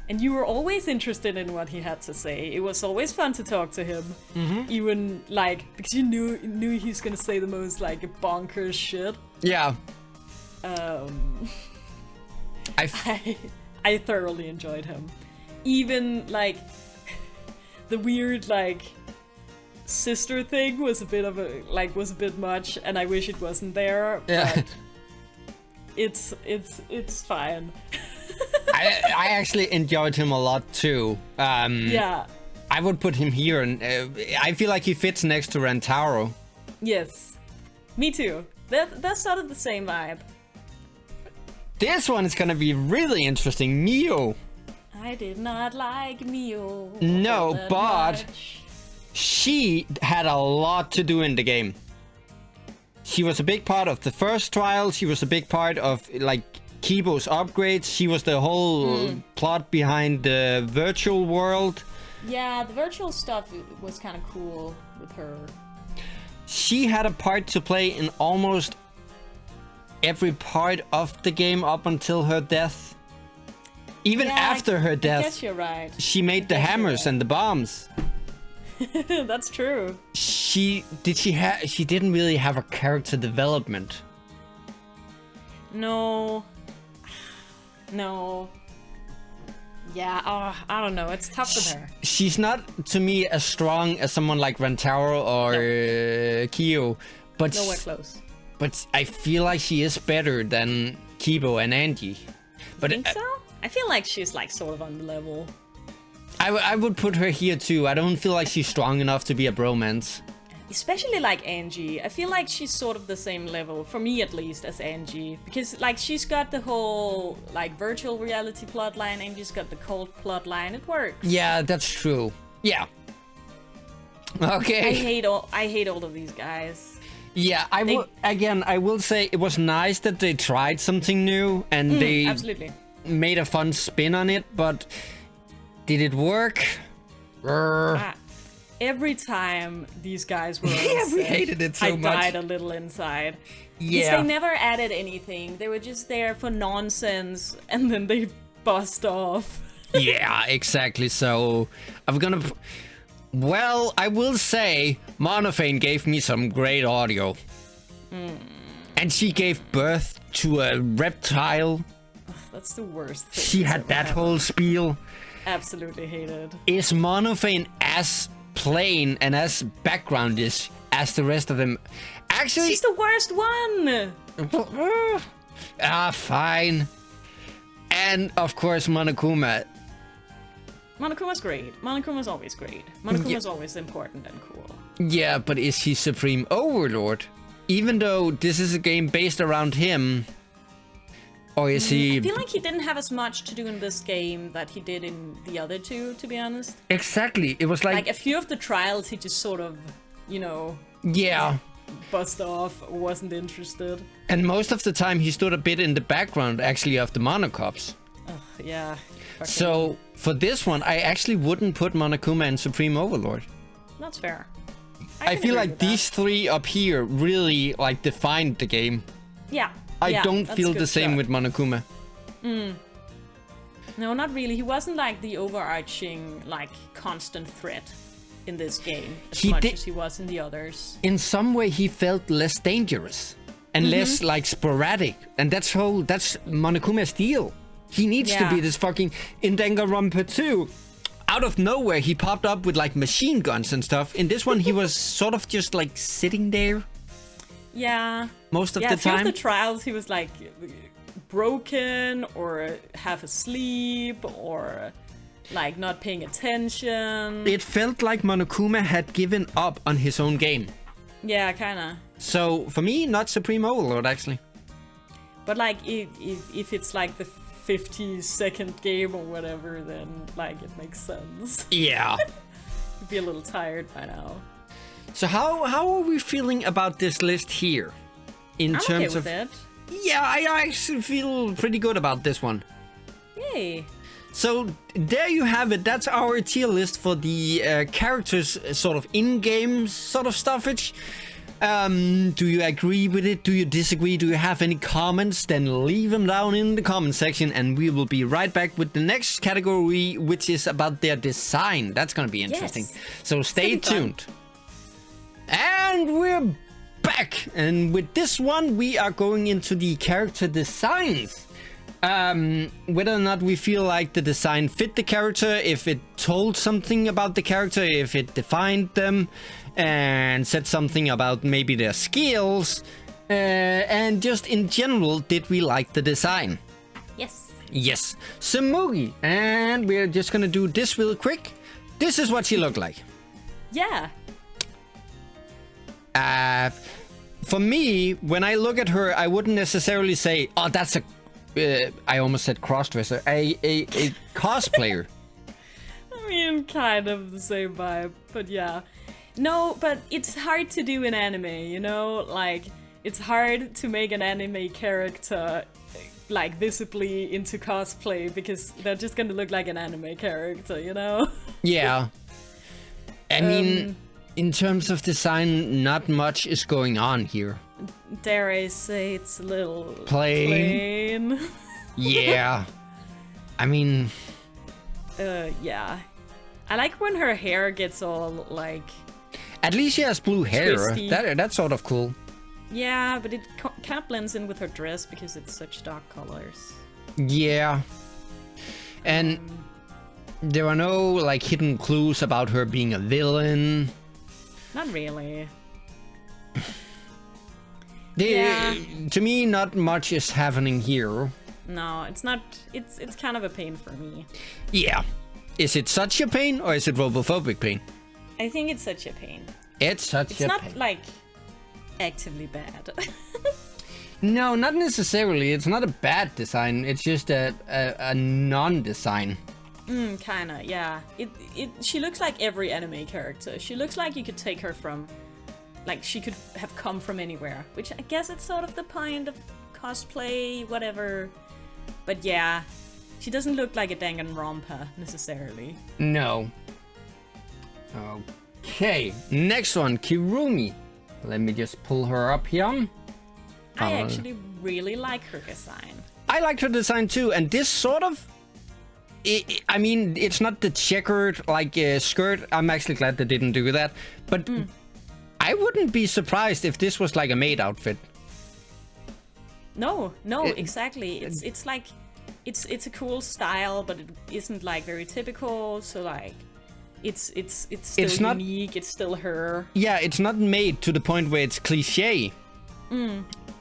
And you were always interested in what he had to say. It was always fun to talk to him. Even, like, because you knew he was gonna say the most, like, bonkers shit. Yeah. I thoroughly enjoyed him. Even, like, the weird, like, sister thing was a bit much, and I wish it wasn't there, Yeah. but it's fine. I actually enjoyed him a lot too. Yeah. I would put him here, and I feel like he fits next to Rentaro. Yes. Me too. That's sort of the same vibe. This one is gonna be really interesting. Mio. I did not like Mio. No, that but much. she had a lot to do in the game. She was a big part of the first trial. She was a big part of, like, Kibo's upgrades. She was the whole plot behind the virtual world. Yeah, the virtual stuff was kind of cool with her. She had a part to play in almost every part of the game up until her death. Even Yeah, after her I death, guess you're right. she made the guess you're hammers right. and the bombs. That's true. She didn't really have a character development. No. Yeah, I don't know. It's tough with her. She's not, to me, as strong as someone like Rentaro or Kyo, but Nowhere close. But I feel like she is better than Kibo and Angie. But Think so? I feel like she's like sort of on the level. I would put her here too. I don't feel like she's strong enough to be a bromance. Especially like Angie. I feel like she's sort of the same level, for me at least, as Angie. Because like she's got the whole like virtual reality plotline, Angie's got the cold plotline. It works. Yeah, that's true. Yeah. Okay. I hate all of these guys. Yeah, I will say it was nice that they tried something new and they Absolutely. made a fun spin on it, but did it work? Every time these guys were on Yeah, we set, hated it so I much. died a little inside. Because Yeah. they never added anything. They were just there for nonsense, and then they bust off. Yeah, exactly. So well, I will say Monophane gave me some great audio. And she gave birth to a reptile. That's the worst thing. She that's had ever that happened. whole spiel. Absolutely hated. Is Monophane as plain and as backgroundish as the rest of them? Actually, She's the worst one! fine. And of course, Monokuma. Monokuma's great. Monokuma's always great. Monokuma's always important and cool. Yeah, but is he Supreme Overlord? Even though this is a game based around him, or is he? I feel like he didn't have as much to do in this game that he did in the other two, to be honest. Exactly. It was Like a few of the trials, he just sort of, yeah. buzzed off, wasn't interested. And most of the time he stood a bit in the background, actually, of the Monocops. Ugh, yeah. So, for this one, I actually wouldn't put Monokuma and Supreme Overlord. That's fair. I feel like these three up here really, like, defined the game. Yeah. I don't feel the same with Monokuma. No, not really. He wasn't, like, the overarching, like, constant threat in this game as much as he was in the others. In some way, he felt less dangerous and less, like, sporadic. And that's Monokuma's deal. He needs to be this fucking... In Danganronpa 2, out of nowhere, he popped up with, like, machine guns and stuff. In this one, he was sort of just, like, sitting there. Yeah. Most of the time. Yeah, a few of the trials, he was, like, broken or half asleep or, like, not paying attention. It felt like Monokuma had given up on his own game. Yeah, kinda. So, for me, not Supreme Overlord, actually. But, like, if it's, like, the 50-second game or whatever, then, like, it makes sense. Yeah. You'd be a little tired by now. So how are we feeling about this list here? In I'm terms okay of with it. Yeah, I actually feel pretty good about this one. Yay. So there you have it. That's our tier list for the characters, sort of in-game sort of stuffage. Do you agree with it? Do you disagree? Do you have any comments? Then leave them down in the comment section and we will be right back with the next category, which is about their design. That's gonna be interesting. Yes. So stay tuned. And we're back. And with this one, we are going into the character designs. Whether or not we feel like the design fit the character, if it told something about the character, if it defined them and said something about maybe their skills, and just in general, did we like the design? Yes. Yes. Samugi, and we're just gonna do this real quick. This is what she looked like. Yeah. For me, when I look at her, I wouldn't necessarily say, oh, that's a I almost said crossdresser, a cosplayer. I mean, kind of the same vibe, but yeah. No, but it's hard to do in anime, you know? Like, it's hard to make an anime character, like, visibly into cosplay, because they're just gonna look like an anime character, you know? Yeah. I mean, in terms of design, not much is going on here. Dare I say it's a little plain. Yeah. I mean... yeah. I like when her hair gets all, like... At least she has blue hair. That's sort of cool. Yeah, but it kind of blends in with her dress because it's such dark colors. Yeah. And there are no, like, hidden clues about her being a villain. Not really. To me, not much is happening here. No, it's not. It's kind of a pain for me. Yeah. Is it such a pain or is it robophobic pain? I think it's such a pain. It's such a pain. It's not, like, actively bad. No, not necessarily. It's not a bad design. It's just a non-design. Kinda, yeah. She looks like every anime character. She looks like you could take her from... Like, she could have come from anywhere. Which I guess it's sort of the point of cosplay, whatever. But yeah, she doesn't look like a Danganronpa, necessarily. No. Okay, next one, Kirumi. Let me just pull her up here. I actually really like her design. I like her design too, and this sort of... I mean, it's not the checkered, like, skirt. I'm actually glad they didn't do that. But I wouldn't be surprised if this was like a maid outfit. No, exactly. It's like... It's a cool style, but it isn't, like, very typical, so, like... It's still not unique, it's still her. Yeah, it's not made to the point where it's cliche.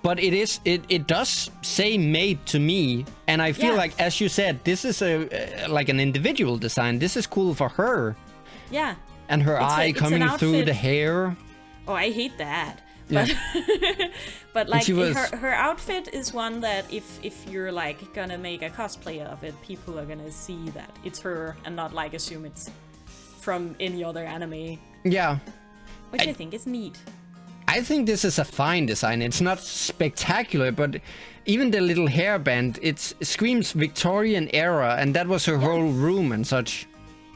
But it does say made to me, and I feel like, as you said, this is like an individual design. This is cool for her. Yeah. And her eye coming through the hair. Oh, I hate that. Yeah. But like, her outfit is one that if you're, like, gonna make a cosplay of it, people are gonna see that it's her and not, like, assume it's from any other anime. Yeah. Which I think is neat. I think this is a fine design. It's not spectacular, but even the little hairband, it screams Victorian era, and that was her whole room and such.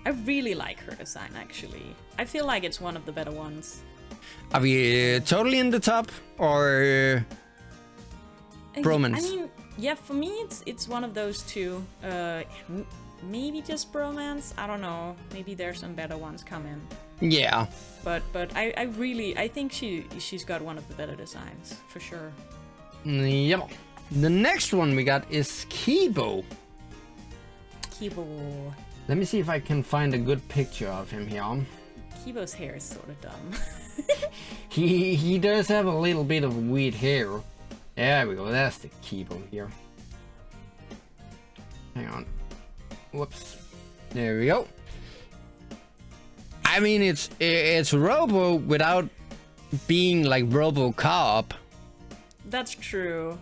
I really like her design, actually. I feel like it's one of the better ones. Are we totally in the top, or bromance? I mean, yeah, for me, it's one of those two. Maybe just bromance. I don't know. Maybe there's some better ones coming. Yeah. But I think she's got one of the better designs for sure. Yep. The next one we got is Kibo. Kibo. Let me see if I can find a good picture of him here. Kibo's hair is sort of dumb. He does have a little bit of weird hair. There we go. That's the Kibo here. Hang on. Whoops. There we go. I mean, it's Robo without being like RoboCop. That's true.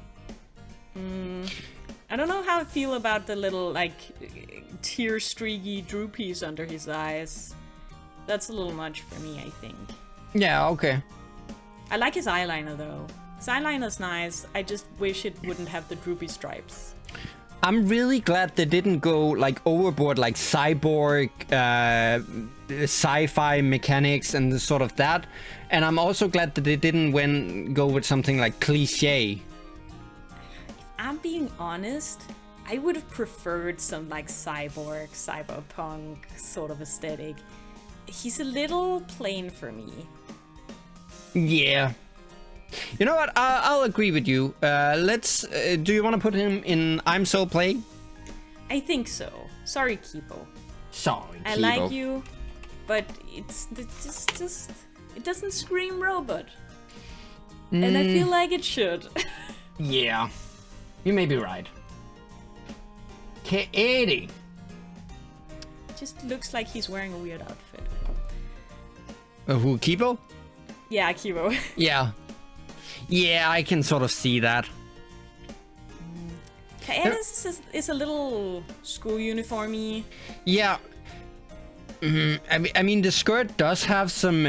I don't know how I feel about the little like tear streaky droopies under his eyes. That's a little much for me, I think. Yeah, okay. I like his eyeliner though. His eyeliner's nice. I just wish it wouldn't have the droopy stripes. I'm really glad they didn't go like overboard, like cyborg, sci-fi mechanics and sort of that. And I'm also glad that they didn't go with something like cliche. If I'm being honest, I would have preferred some like cyberpunk sort of aesthetic. He's a little plain for me. Yeah. You know what? I'll agree with you. Let's. Do you want to put him in I'm So Plague? I think so. Sorry, Kibo. Sorry, I Kibo. like you, but it's just it doesn't scream robot, and I feel like it should. Yeah, you may be right. K80. Just looks like he's wearing a weird outfit. Who, Kibo? Yeah, Kibo. Yeah. Yeah, I can sort of see that. Kaeda's is a little school uniformy. Yeah. I mean, the skirt does have some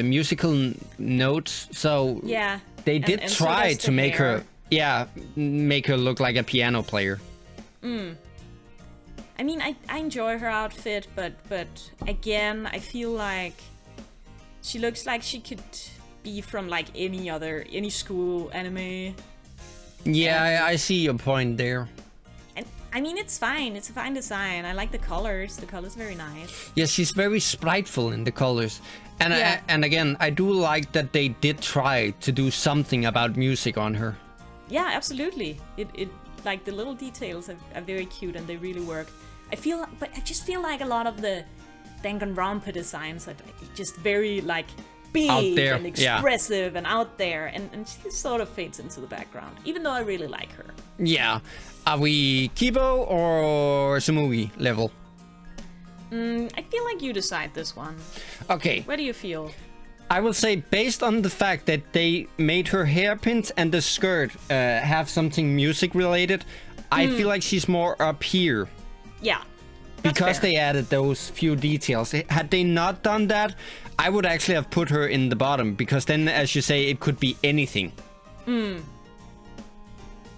musical notes, so Yeah. they did and so try does to the make hair. her, make her look like a piano player. I mean, I enjoy her outfit, but again, I feel like she looks like she could be from like any school anime. Yeah, I see your point there. And I mean, it's fine. It's a fine design. I like the colors. The colors very nice. Yeah, she's very spriteful in the colors. And Yeah. and again, I do like that they did try to do something about music on her. Yeah, absolutely. It like the little details are very cute and they really work. But I just feel like a lot of the Danganronpa designs are just very like big Out there, and expressive and out there, and she sort of fades into the background, even though I really like her. Yeah. Are we Kibo or Sumugi level? I feel like you decide this one. Okay. Where do you feel? I will say, based on the fact that they made her hairpins and the skirt have something music related, I feel like she's more up here. Yeah. Because fair. they added those few details. Had they not done that, I would actually have put her in the bottom. Because then, as you say, it could be anything.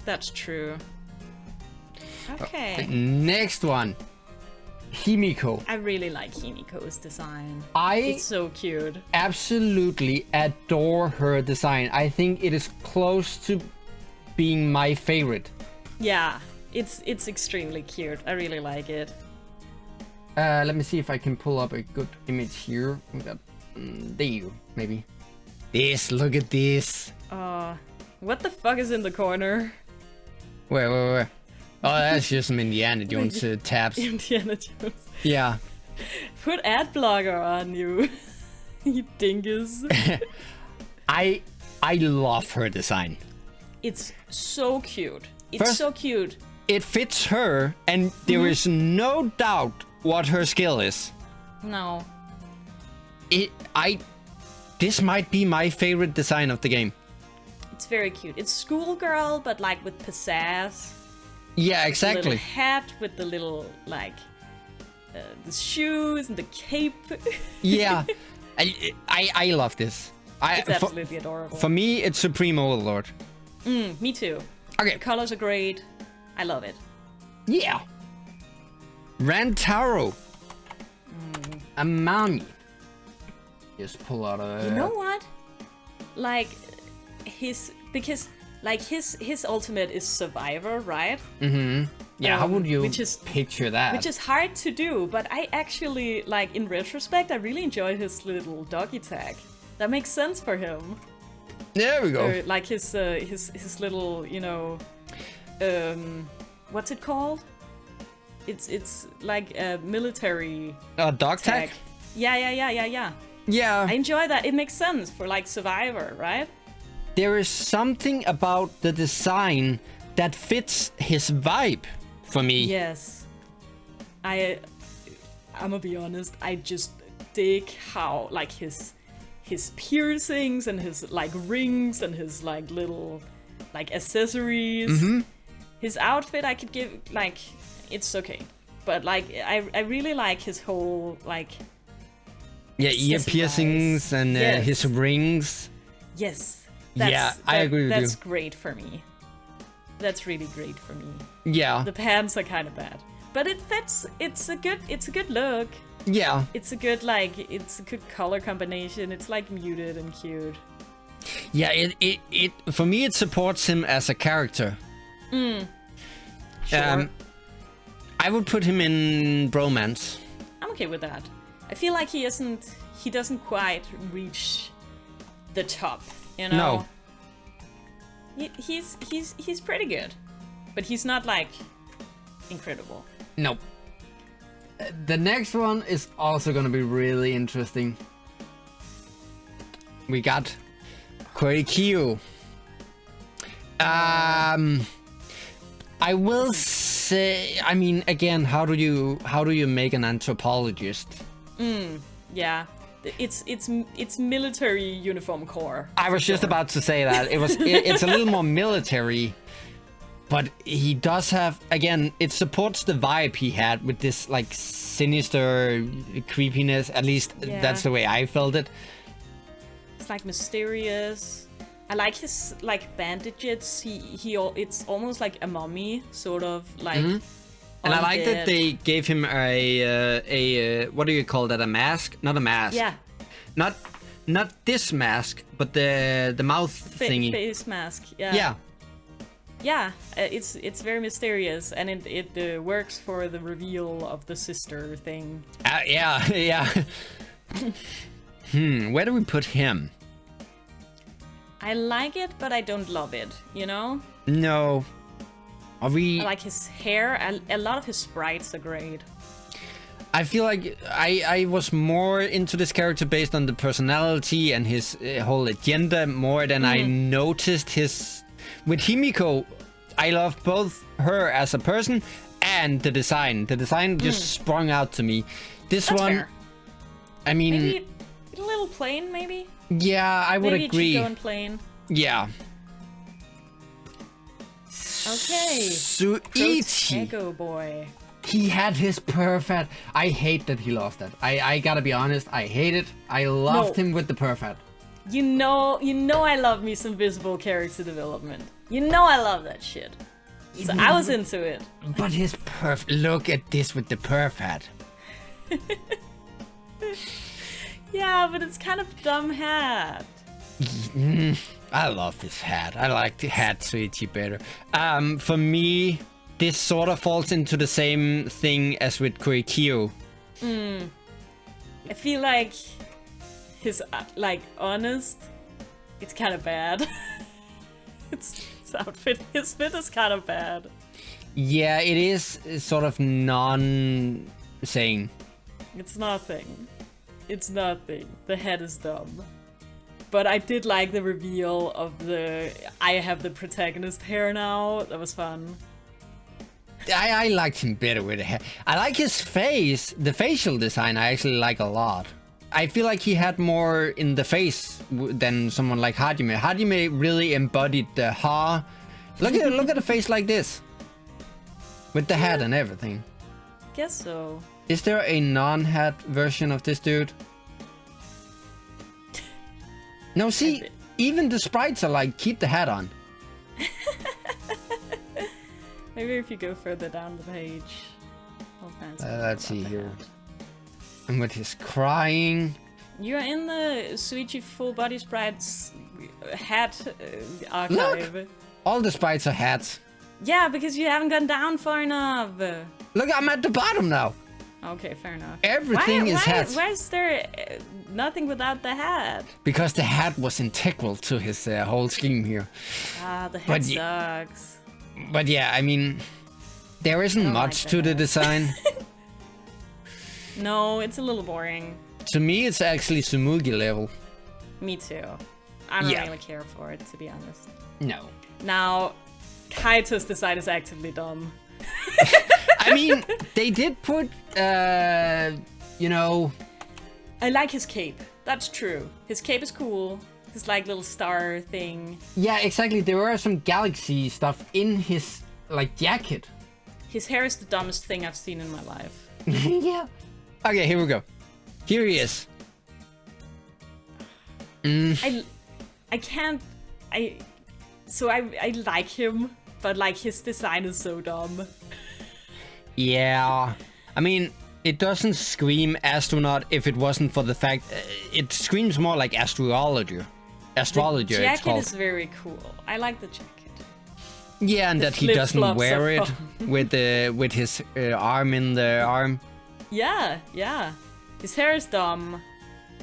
That's true. Okay. Next one. Himiko. I really like Himiko's design. I It's so cute. absolutely adore her design. I think it is close to being my favorite. Yeah, it's extremely cute. I really like it. Let me see if I can pull up a good image here. We got there, maybe. This, look at this. What the fuck is in the corner? Where? Oh, that's just some Indiana Jones tabs. Indiana Jones. Yeah. Put ad blocker on you, you dingus. I love her design. It's so cute. It's First- so cute. It fits her, and there is no doubt what her skill is. No. This might be my favorite design of the game. It's very cute. It's schoolgirl, but like with pizzazz. Yeah, The exactly. little hat with the little like the shoes and the cape. Yeah, I love this. It's absolutely adorable. For me, it's Supreme Overlord. Me too. Okay. The colors are great. I love it. Yeah. Rantaro. Amami. Just pull out a... You know what? Like, his ultimate is Survivor, right? Yeah, how would you which is, picture that? Which is hard to do, but I actually, like, in retrospect, I really enjoyed his little doggy tag. That makes sense for him. There we go. Or, like his little, you know, what's it called? It's like a military Dog tag? Yeah. Yeah. I enjoy that. It makes sense for like Survivor, right? There is something about the design that fits his vibe for me. Yes. I'm gonna be honest, I just dig how like his piercings and his like rings and his like little like accessories. His outfit I could give like it's okay. But like I really like his whole like ear piercings and his rings. Yes. I agree with you. That's great for me. That's really great for me. Yeah. The pants are kind of bad, but it fits. It's a good look. Yeah. It's a good color combination. It's like muted and cute. Yeah, it for me it supports him as a character. Sure. I would put him in bromance. I'm okay with that. I feel like he doesn't quite reach the top, you know? No. He's pretty good, but he's not like incredible. Nope. The next one is also gonna be really interesting. We got Koikyu. I will say, I mean, again, how do you make an anthropologist? Yeah. It's military uniform core. I was just about to say that. It's a little more military, but he does have, again, it supports the vibe he had with this like sinister creepiness. At least that's the way I felt it. It's like mysterious. I like his like bandages. It's almost like a mummy, sort of like. And I like that they gave him a what do you call that? A mask? Not a mask. Yeah. Not this mask, but the mouth thingy. Face mask. Yeah. Yeah. Yeah. It's very mysterious, and it works for the reveal of the sister thing. Yeah. Where do we put him? I like it, but I don't love it. You know? No. I like his hair. A lot of his sprites are great. I feel like I was more into this character based on the personality and his whole agenda more than I noticed his... With Himiko, I loved both her as a person and the design. The design just sprung out to me. That's one... Fair. I mean... Maybe a little plain, maybe? Yeah, I would agree. Maybe it should go in plain. Yeah. Okay. Suichi. Protego boy. He had his perfect. I hate that he lost that. I gotta be honest. I hate it. I loved him with the perfect. You know I love me some visible character development. You know I love that shit. So I was into it. But his look at this with the perfect. Yeah, but it's kind of dumb hat. I love this hat. I like the hat Suichi better. For me, this sort of falls into the same thing as with Koikyu. I feel like his honest, it's kind of bad. His outfit, his fit is kind of bad. Yeah, it is sort of non-saying. It's nothing. It's nothing. The head is dumb. But I did like the reveal of I have the protagonist hair now. That was fun. I liked him better with the hair. I like his face. The facial design I actually like a lot. I feel like he had more in the face than someone like Hajime. Hajime really embodied the ha. Look at a face like this. With the hat and everything. Guess so. Is there a non-hat version of this dude? No, see, even the sprites are like, keep the hat on. Maybe if you go further down the page. Let's see here. And with his crying. You're in the Suichi full body sprites hat archive. Look, all the sprites are hats. Yeah, because you haven't gone down far enough. Look, I'm at the bottom now. Okay, fair enough. Everything is hats. Why is there nothing without the hat? Because the hat was integral to his whole scheme here. Ah, the hat sucks. But yeah, I mean, there isn't much to the design. No, it's a little boring. To me, it's actually Sumugi level. Me too. I don't really care for it, to be honest. No. Now, Kaito's design is actively dumb. I mean, they did put, you know... I like his cape. That's true. His cape is cool. His, like, little star thing. Yeah, exactly. There are some galaxy stuff in his, like, jacket. His hair is the dumbest thing I've seen in my life. Yeah. Okay, here we go. Here he is. I can't... So I like him, but, like, his design is so dumb. Yeah. I mean, it doesn't scream astronaut if it wasn't for the fact... it screams more like astrologer. Astrologer, the it's called. jacket is very cool. I like the jacket. Yeah, and that he doesn't wear it with his arm in the arm. Yeah, yeah. His hair is dumb.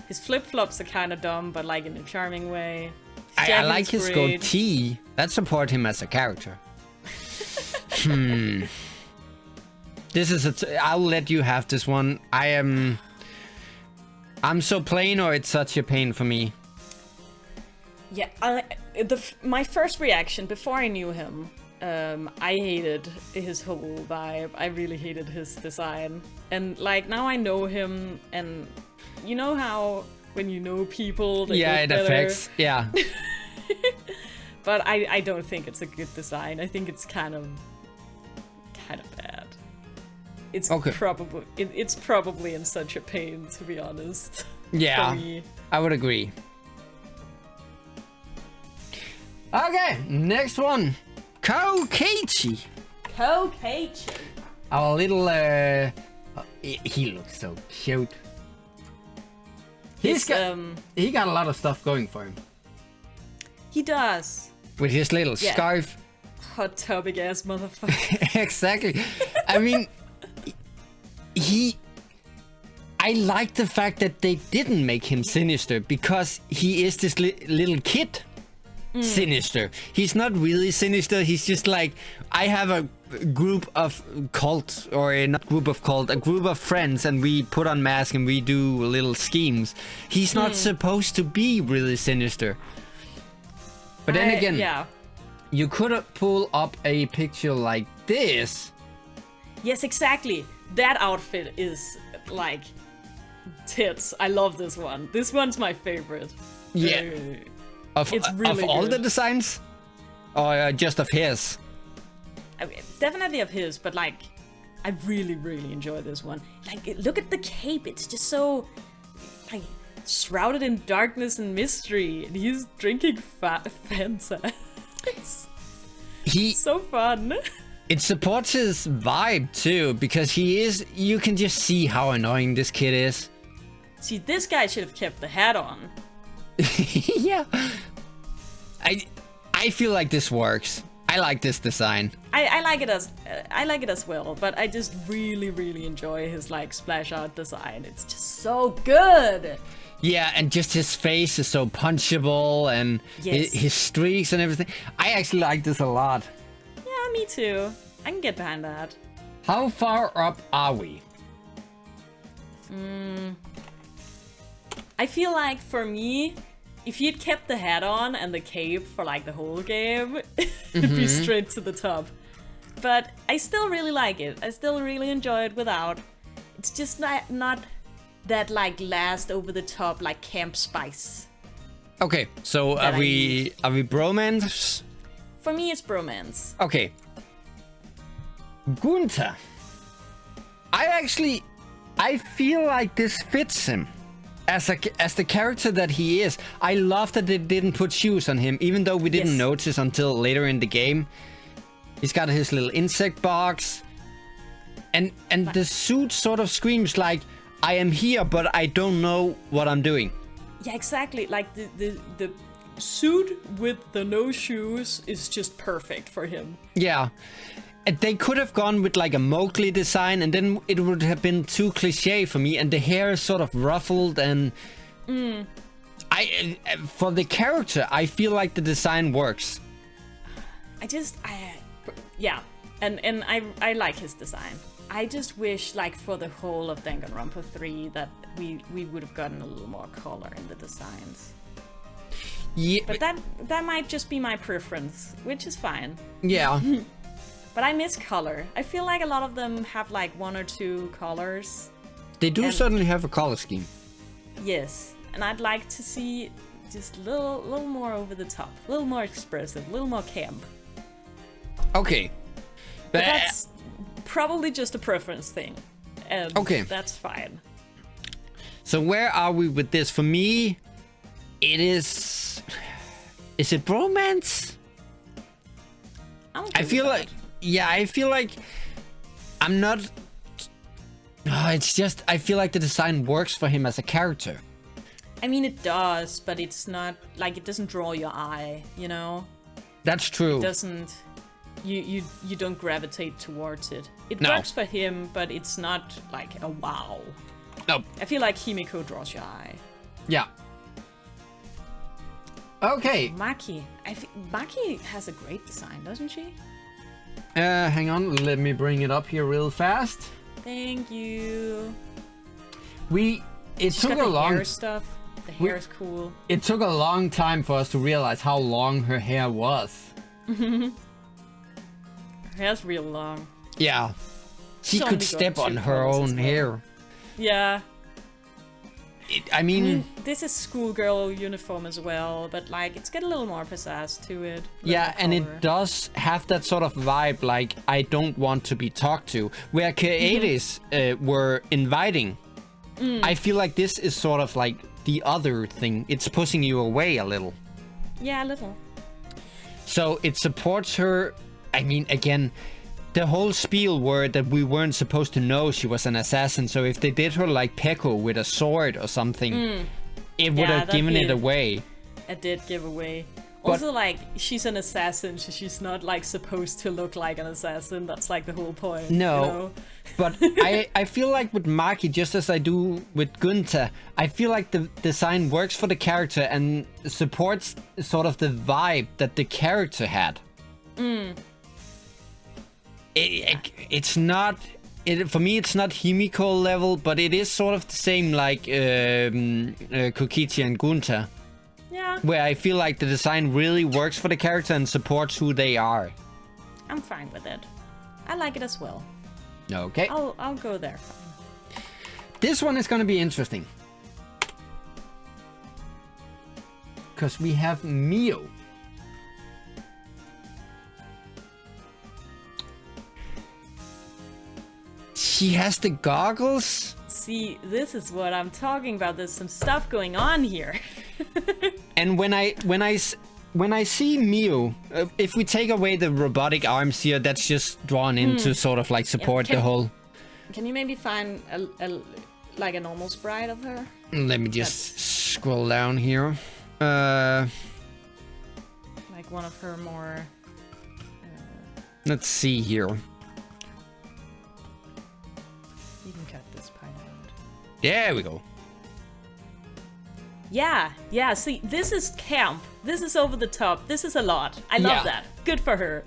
His flip-flops are kind of dumb, but like in a charming way. I like his goatee. That support him as a character. This is I'll let you have this one. I'm so plain, or it's such a pain for me. Yeah, my first reaction before I knew him, I hated his whole vibe. I really hated his design. And like now I know him, and you know how when you know people, they it better. affects. Yeah. But I don't think it's a good design. I think it's kind of bad. It's it's probably in such a pain, to be honest. Yeah, for me. I would agree. Okay, next one. Kokeichi. Kokeichi. Our little, he looks so cute. He got a lot of stuff going for him. He does. With his little scarf. Hot topic ass motherfucker. Exactly. I mean, I like the fact that they didn't make him sinister, because he is this little kid. Sinister. He's not really sinister. He's just like, I have a group of cult, or not group of cult, a group of friends, and we put on masks and we do little schemes. He's not supposed to be really sinister. But then again, you could pull up a picture like this. Yes, exactly. That outfit is like tits. I love this one. This one's my favorite. Yeah. Of all the designs? Or just of his? I mean, definitely of his, but like, I really, really enjoy this one. Like, look at the cape. It's just so, like, shrouded in darkness and mystery. And he's drinking Fanta. It's so fun. It supports his vibe too, because you can just see how annoying this kid is. See, this guy should have kept the hat on. Yeah. I feel like this works. I like this design. I like it as well, but I just really, really enjoy his like splash art design. It's just so good. Yeah, and just his face is so punchable, and his streaks and everything. I actually like this a lot. Yeah, me too. I can get behind that. How far up are we? I feel like for me, if he'd kept the hat on and the cape for like the whole game, it'd be straight to the top. But I still really like it. I still really enjoy it without. It's just not that like last over the top like camp spice. Okay, so are we bromance? For me, it's bromance. Okay. Gunther. I feel like this fits him. as the character that he is, I love that they didn't put shoes on him, even though we didn't notice until later in the game. He's got his little insect box, and the suit sort of screams like, I am here, but I don't know what I'm doing. Yeah, exactly. Like the suit with the no shoes is just perfect for him. Yeah. And they could have gone with like a Mowgli design, and then it would have been too cliche for me. And the hair is sort of ruffled, and for the character, I feel like the design works. Yeah, and I like his design. I just wish, like, for the whole of Danganronpa 3 that we would have gotten a little more color in the designs. Yeah, but that might just be my preference, which is fine. Yeah. But I miss color. I feel like a lot of them have like 1 or 2 colors. They do certainly have a color scheme. Yes, and I'd like to see just a little more over the top, a little more expressive, a little more camp. Okay. But that's probably just a preference thing. And that's fine. So where are we with this? For me, it is... Is it bromance? I feel like... Yeah, I feel like... I'm not... it's just... I feel like the design works for him as a character. I mean, it does, but it's not... Like, it doesn't draw your eye, you know? That's true. It doesn't... You don't gravitate towards it. It works for him, but it's not like a wow. No. I feel like Himiko draws your eye. Yeah. Okay. Maki. Maki has a great design, doesn't she? Hang on. Let me bring it up here real fast. Thank you. It took a long... hair stuff. The hair is cool. It took a long time for us to realize how long her hair was. Her hair's real long. Yeah. She could step on her own hair. Yeah. I mean, this is schoolgirl uniform as well, but like it's got a little more pizzazz to it. Yeah, and it does have that sort of vibe, like I don't want to be talked to, where K80s were inviting. I feel like this is sort of like the other thing. It's pushing you away a little. Yeah, a little. So it supports her. I mean, again, the whole spiel were that we weren't supposed to know she was an assassin. So if they did her like Peko with a sword or something, it would have given it away. It did give away. Also, like, she's an assassin, so she's not, like, supposed to look like an assassin. That's, like, the whole point. No, you know? But I feel like with Maki, just as I do with Gunther, I feel like the design works for the character and supports sort of the vibe that the character had. It's not... for me, it's not Himiko level, but it is sort of the same like Kokichi and Gunther. Yeah. Where I feel like the design really works for the character and supports who they are. I'm fine with it. I like it as well. Okay. I'll go there. This one is going to be interesting. Because we have Mio. She has the goggles. See, this is what I'm talking about. There's some stuff going on here. And when I see Mio, if we take away the robotic arms here, that's just drawn in to sort of like support the whole. Can you maybe find like a normal sprite of her? Let me just scroll down here. Like one of her more. Let's see here. You can cut this part out. There we go. Yeah, see, this is camp. This is over the top. This is a lot. I love that. Good for her.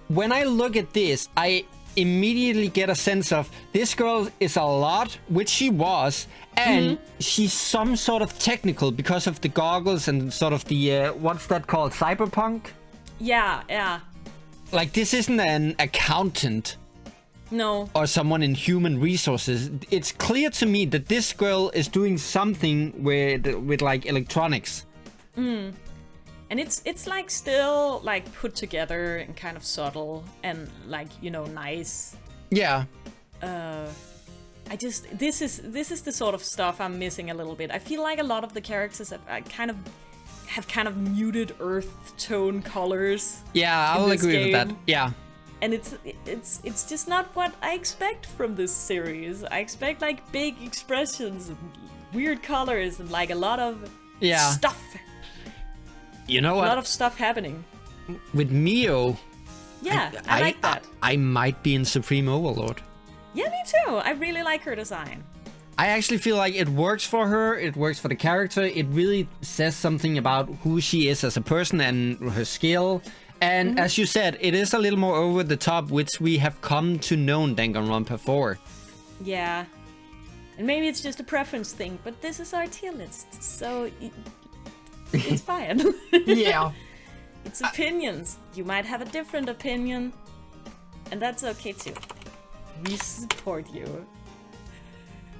When I look at this, I immediately get a sense of this girl is a lot, which she was, and she's some sort of technical because of the goggles and sort of the, what's that called? Cyberpunk? Yeah. Like, this isn't an accountant. No. Or someone in human resources. It's clear to me that this girl is doing something with like electronics. And it's like still like put together and kind of subtle and like, you know, nice. Yeah. this is the sort of stuff I'm missing a little bit. I feel like a lot of the characters have kind of muted earth tone colors. Yeah, I'll agree with that. Yeah. And it's just not what I expect from this series. I expect like big expressions and weird colors and like a lot of stuff. You know what? A lot of stuff happening. With Mio, yeah, I like that. I might be in Supreme Overlord. Yeah, me too. I really like her design. I actually feel like it works for her. It works for the character. It really says something about who she is as a person and her skill. And as you said, it is a little more over the top, which we have come to know Danganronpa for. Yeah. And maybe it's just a preference thing, but this is our tier list, so it's fine. Yeah. It's opinions. You might have a different opinion, and that's okay too. We support you.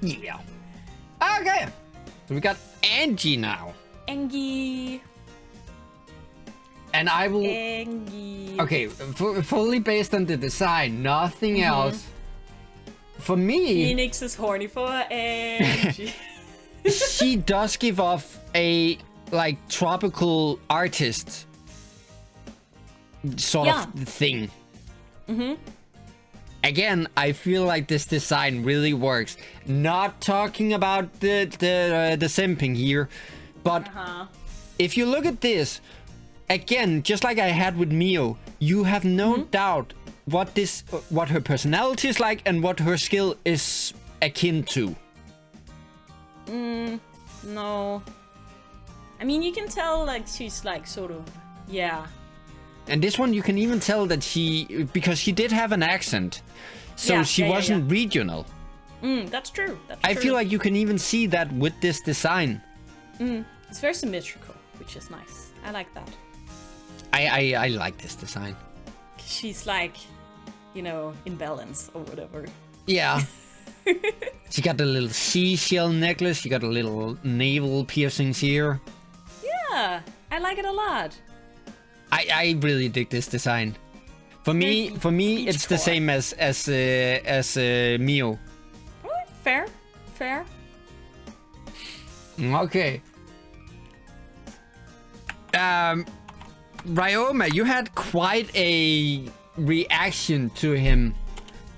Yeah. Okay. So we got Angie now. Angie. And I will... Angie. Okay, fully based on the design, nothing else. For me... Phoenix is horny for Angie. She does give off a, like, tropical artist sort of thing. Again, I feel like this design really works. Not talking about the simping here, but if you look at this, again, just like I had with Mio, you have no doubt what her personality is like and what her skill is akin to. No. I mean, you can tell, like, she's, like, sort of, And this one, you can even tell that because she did have an accent, so she wasn't regional. That's true. I feel like you can even see that with this design. It's very symmetrical, which is nice. I like that. I like this design. She's like, you know, in balance or whatever. Yeah. She got the little seashell necklace. She got a little navel piercings here. Yeah, I like it a lot. I really dig this design. For me, it's the same as Mio. Fair. Okay. Ryoma, you had quite a reaction to him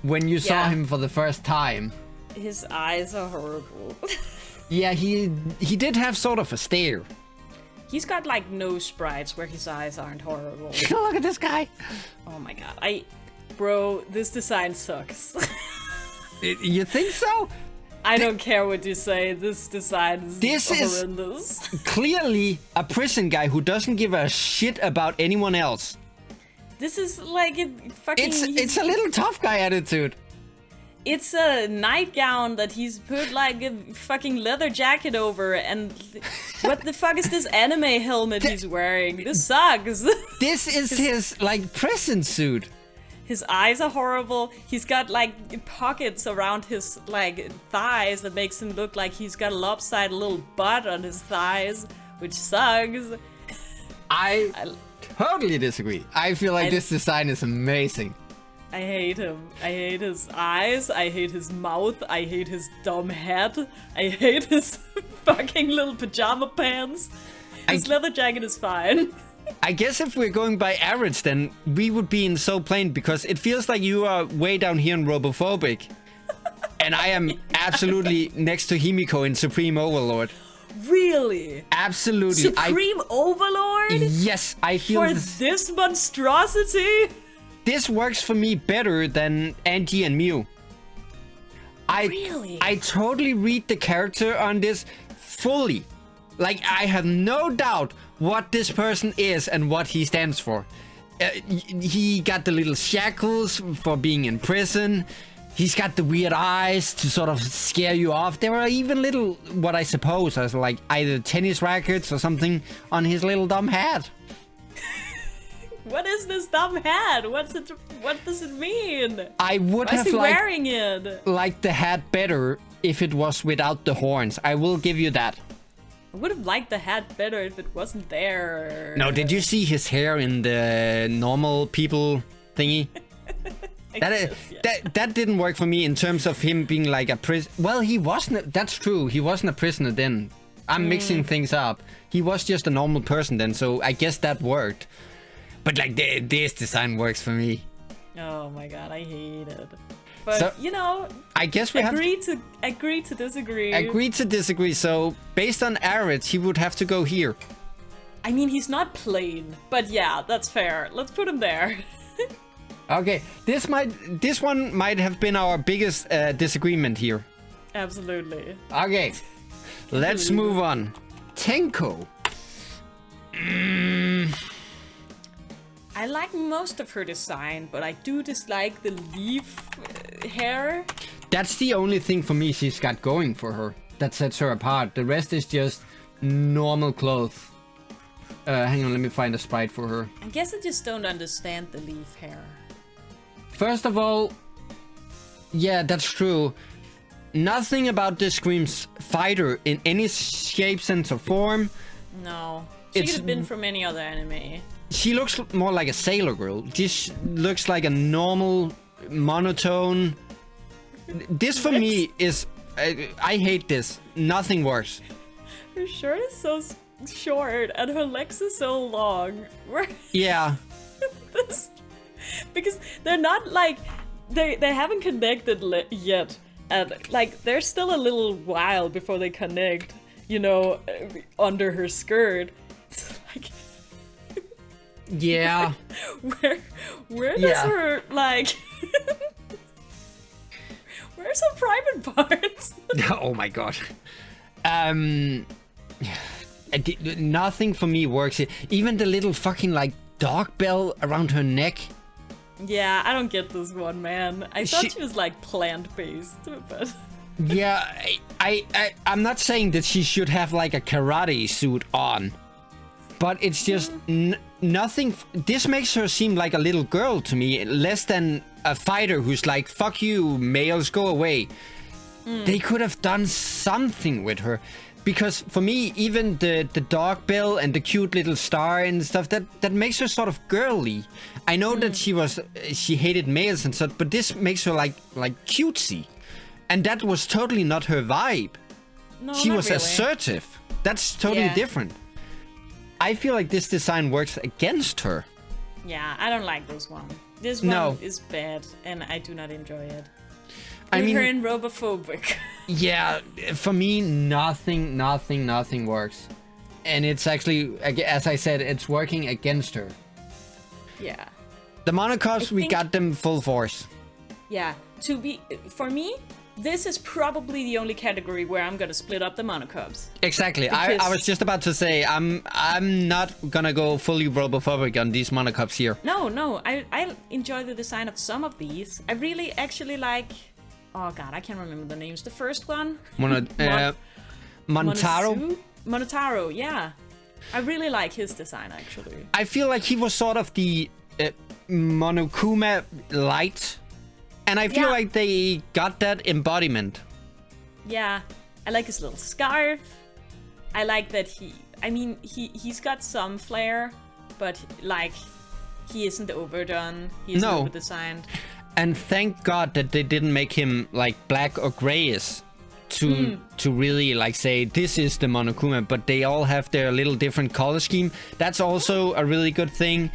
when you saw him for the first time. His eyes are horrible. Yeah, he did have sort of a stare. He's got like nose sprites where his eyes aren't horrible. Look at this guy. Oh my god. Bro, this design sucks. You think so? I don't care what you say. This design is horrendous. Clearly a prison guy who doesn't give a shit about anyone else. This is like a fucking... It's a little tough guy attitude. It's a nightgown that he's put like a fucking leather jacket over, and what the fuck is this anime helmet he's wearing? This sucks. This is his like prison suit. His eyes are horrible. He's got like pockets around his like thighs that makes him look like he's got a lopsided little butt on his thighs, which sucks. I totally disagree. I feel like this design is amazing. I hate him. I hate his eyes. I hate his mouth. I hate his dumb head. I hate his fucking little pajama pants. His leather jacket is fine. I guess if we're going by average, then we would be in so plain, because it feels like you are way down here in Robophobic. And I am absolutely next to Himiko in Supreme Overlord. Really? Absolutely. Supreme Overlord? Yes, I feel for this monstrosity? This works for me better than Angie and Mew. Really? I totally read the character on this fully. Like, I have no doubt what this person is and what he stands for. He got the little shackles for being in prison. He's got the weird eyes to sort of scare you off. There are even little, what I suppose, as like either tennis rackets or something on his little dumb hat. What is this dumb hat? What does it mean? I would Why have is he wearing it? liked the hat better if it was without the horns. I will give you that. I would have liked the hat better if it wasn't there. No, did you see his hair in the normal people thingy? That didn't work for me in terms of him being like a prisoner. Well, he wasn't. That's true. He wasn't a prisoner then. I'm mixing things up. He was just a normal person then, so I guess that worked. But like this design works for me. Oh my god, I hate it. But so, you know, I guess we agree to disagree. Agree to disagree. So based on average, he would have to go here. I mean, he's not plain, but yeah, that's fair. Let's put him there. Okay, this one might have been our biggest disagreement here. Absolutely. Okay, let's move on. Tenko. I like most of her design, but I do dislike the leaf hair. That's the only thing for me she's got going for her that sets her apart. The rest is just normal clothes. Hang on, let me find a sprite for her. I guess I just don't understand the leaf hair. First of all, yeah, that's true. Nothing about this screams fighter in any shape, sense, or form. No, she could have been from any other anime. She looks more like a sailor girl. This looks like a normal, monotone. This for me is... I hate this. Nothing works. Her shirt is so short and her legs are so long. Yeah. Because they're not like... They haven't connected yet. And like, there's still a little while before they connect, you know, under her skirt. It's like... Yeah. Where does her, like... Where's her private parts? Oh my god. Nothing for me works here. Even the little fucking, like, dog bell around her neck. Yeah, I don't get this one, man. I thought she was, like, plant-based, but... Yeah, I'm not saying that she should have, like, a karate suit on. But it's just nothing. This makes her seem like a little girl to me, less than a fighter who's like, fuck you, males, go away. They could have done something with her. Because for me, even the dog bell and the cute little star and stuff, that makes her sort of girly. I know that she hated males and stuff, but this makes her like cutesy. And that was totally not her vibe. No, she was really. assertive. That's totally different. I feel like this design works against her. Yeah, I don't like this one. This one is bad, and I do not enjoy it. I mean, her in robophobic. Yeah, for me, nothing works. And it's actually, as I said, it's working against her. Yeah. The monocops, we got them full force. Yeah, for me, this is probably the only category where I'm gonna split up the monocops. Exactly. I was just about to say I'm not gonna go fully robophobic on these monocops here. No. I enjoy the design of some of these. I really actually like. Oh god, I can't remember the names. The first one. Monotaro. Monotaro. Yeah. I really like his design actually. I feel like he was sort of the Monokuma light. And I feel like they got that embodiment. Yeah. I like his little scarf. I like that he's got some flair, but like he isn't overdone. He isn't over-designed. And thank God that they didn't make him like black or grayish to really like say this is the Monokuma, but they all have their little different color scheme. That's also a really good thing.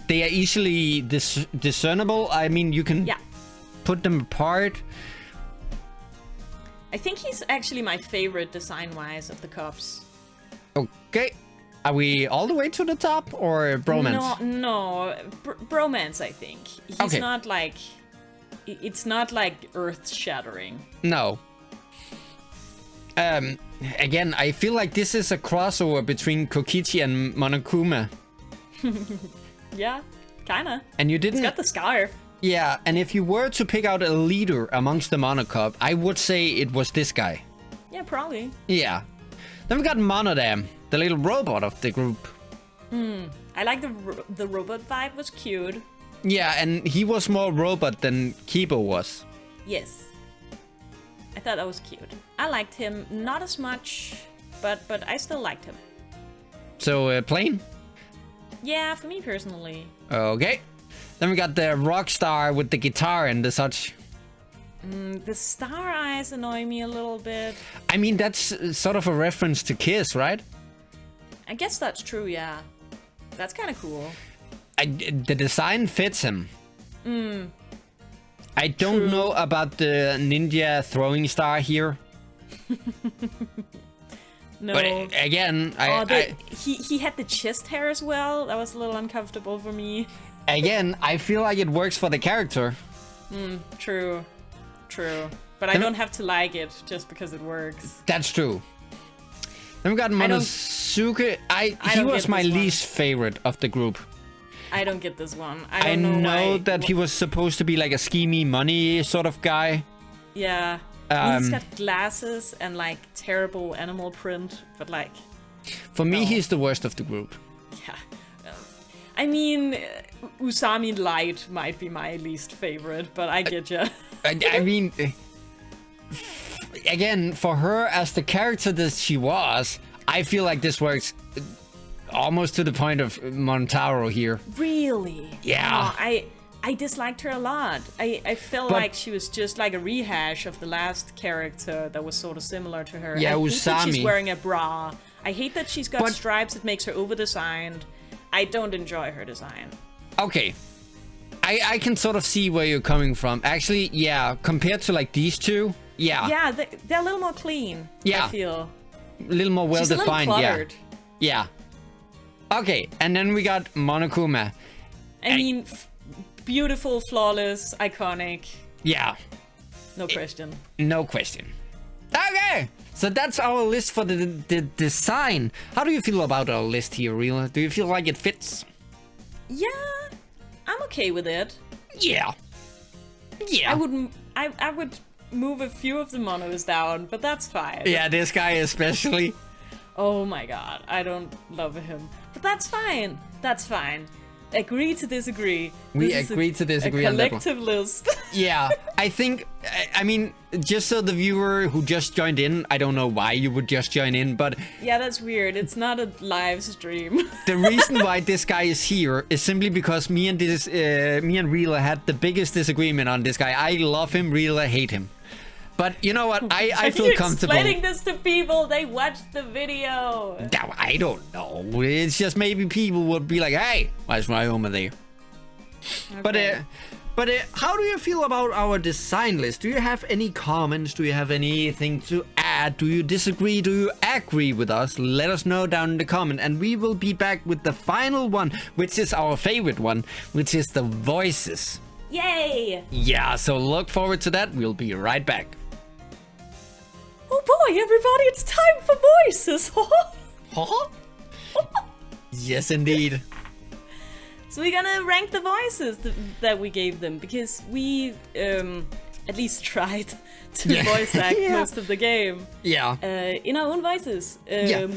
They are easily discernible. I mean, you can put them apart. I think he's actually my favorite design-wise of the cops. Okay. Are we all the way to the top or bromance? No. Bromance, I think. He's not like... It's not like earth-shattering. No. Again, I feel like this is a crossover between Kokichi and Monokuma. Yeah, kinda. And you didn't... He's got the scarf. Yeah, and if you were to pick out a leader amongst the Monocop, I would say it was this guy. Yeah, probably. Yeah. Then we got Monodam, the little robot of the group. I like the robot vibe, was cute. Yeah, and he was more robot than Kibo was. Yes. I thought that was cute. I liked him, not as much, but I still liked him. So, plain? Yeah, for me personally. Okay. Then we got the rock star with the guitar and the such. The star eyes annoy me a little bit. I mean, that's sort of a reference to Kiss, right? I guess that's true, yeah. That's kind of cool. The design fits him. I don't know about the ninja throwing star here. No. But again, he had the chest hair as well. That was a little uncomfortable for me. Again, I feel like it works for the character. True. But I don't have to like it just because it works. That's true. Then we got Monosuke. He was my least favorite of the group. I don't get this one. I know that he was supposed to be like a schemy money sort of guy. Yeah. He's got glasses and like terrible animal print, but like... For me, he's the worst of the group. Yeah. I mean, Usami Light might be my least favorite, but I get you. I mean, again, for her as the character that she was, I feel like this works almost to the point of Montaro here. Really? Yeah. Oh, I disliked her a lot. I felt like she was just like a rehash of the last character that was sort of similar to her. Yeah, I hate that she's Usami. wearing a bra. I hate that she's got stripes that makes her over-designed. I don't enjoy her design. Okay. I can sort of see where you're coming from. Actually, yeah, compared to like these two, yeah. Yeah, they're a little more clean, Yeah. I feel. A little more well-defined, She's a little yeah. cluttered. Yeah. Okay, and then we got Monokuma. I mean, beautiful, flawless, iconic. Yeah. No question. No question. Okay, so that's our list for the design. How do you feel about our list here, Rela? Do you feel like it fits? Yeah, I'm okay with it. Yeah. Yeah. I would move a few of the monos down, but that's fine. Yeah, this guy especially. Oh my god, I don't love him. But that's fine. That's fine. Agree to disagree. We agree to disagree on that one. A collective list. Yeah, I think, I mean, just so the viewer who just joined in, I don't know why you would just join in, but... Yeah, that's weird. It's not a live stream. The reason why this guy is here is simply because me and Rela had the biggest disagreement on this guy. I love him, Rela hate him. But you know what? I feel comfortable. Explaining this to people, they watched the video. No, I don't know. It's just maybe people would be like, "Hey, why's my over there?" Okay. But how do you feel about our design list? Do you have any comments? Do you have anything to add? Do you disagree? Do you agree with us? Let us know down in the comment, and we will be back with the final one, which is our favorite one, which is the voices. Yay! Yeah, so look forward to that. We'll be right back. Oh boy, everybody, it's time for voices! Huh? Yes, indeed. So we're gonna rank the voices that we gave them, because we at least tried to voice act most of the game. Yeah. In our own voices.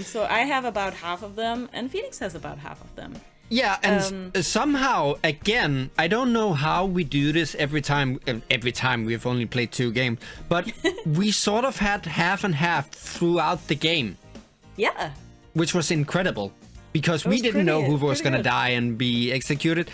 So I have about half of them, and Felix has about half of them. Yeah, and somehow, again, I don't know how we do this every time. Every time we've only played 2 games, but we sort of had half and half throughout the game. Yeah. Which was incredible, because we didn't know who was going to die and be executed.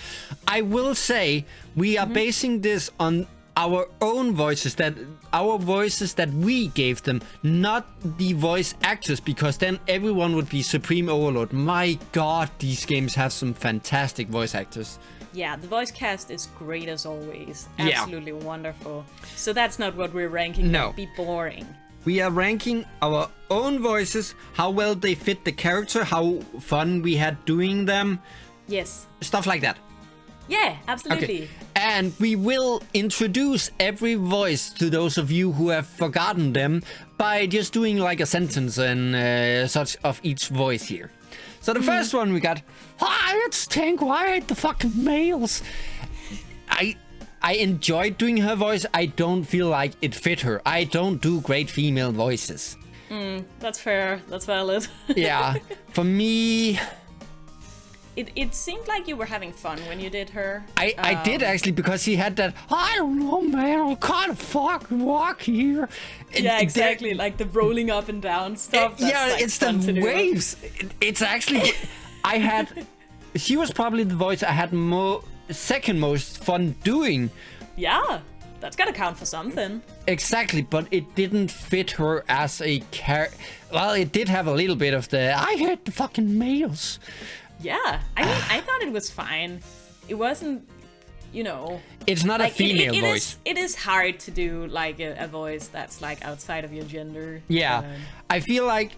I will say, we are basing this on our own voices, that we gave them, not the voice actors, because then everyone would be Supreme Overlord. My god, these games have some fantastic voice actors. Yeah, the voice cast is great as always. Absolutely wonderful. So that's not what we're ranking. No. That'd be boring. We are ranking our own voices, how well they fit the character, how fun we had doing them. Yes. Stuff like that. Yeah, absolutely. Okay. And we will introduce every voice to those of you who have forgotten them by just doing like a sentence and such of each voice here. So the first one we got, "Hi, it's Tank White, the fucking males." I enjoyed doing her voice. I don't feel like it fit her. I don't do great female voices. That's fair. That's valid. Yeah, for me... It seemed like you were having fun when you did her. I did actually, because he had that, "I don't know, man, I can't fucking walk here." Yeah, exactly, like the rolling up and down stuff. Yeah, it's the waves. It's actually, she was probably the voice I had second most fun doing. Yeah, that's gotta count for something. Exactly, but it didn't fit her as a character. Well, it did have a little bit of the I hate the fucking males. Yeah, I mean, I thought it was fine. It wasn't, you know. It's not like, a female voice. It is hard to do like a voice that's like outside of your gender. Yeah, I feel like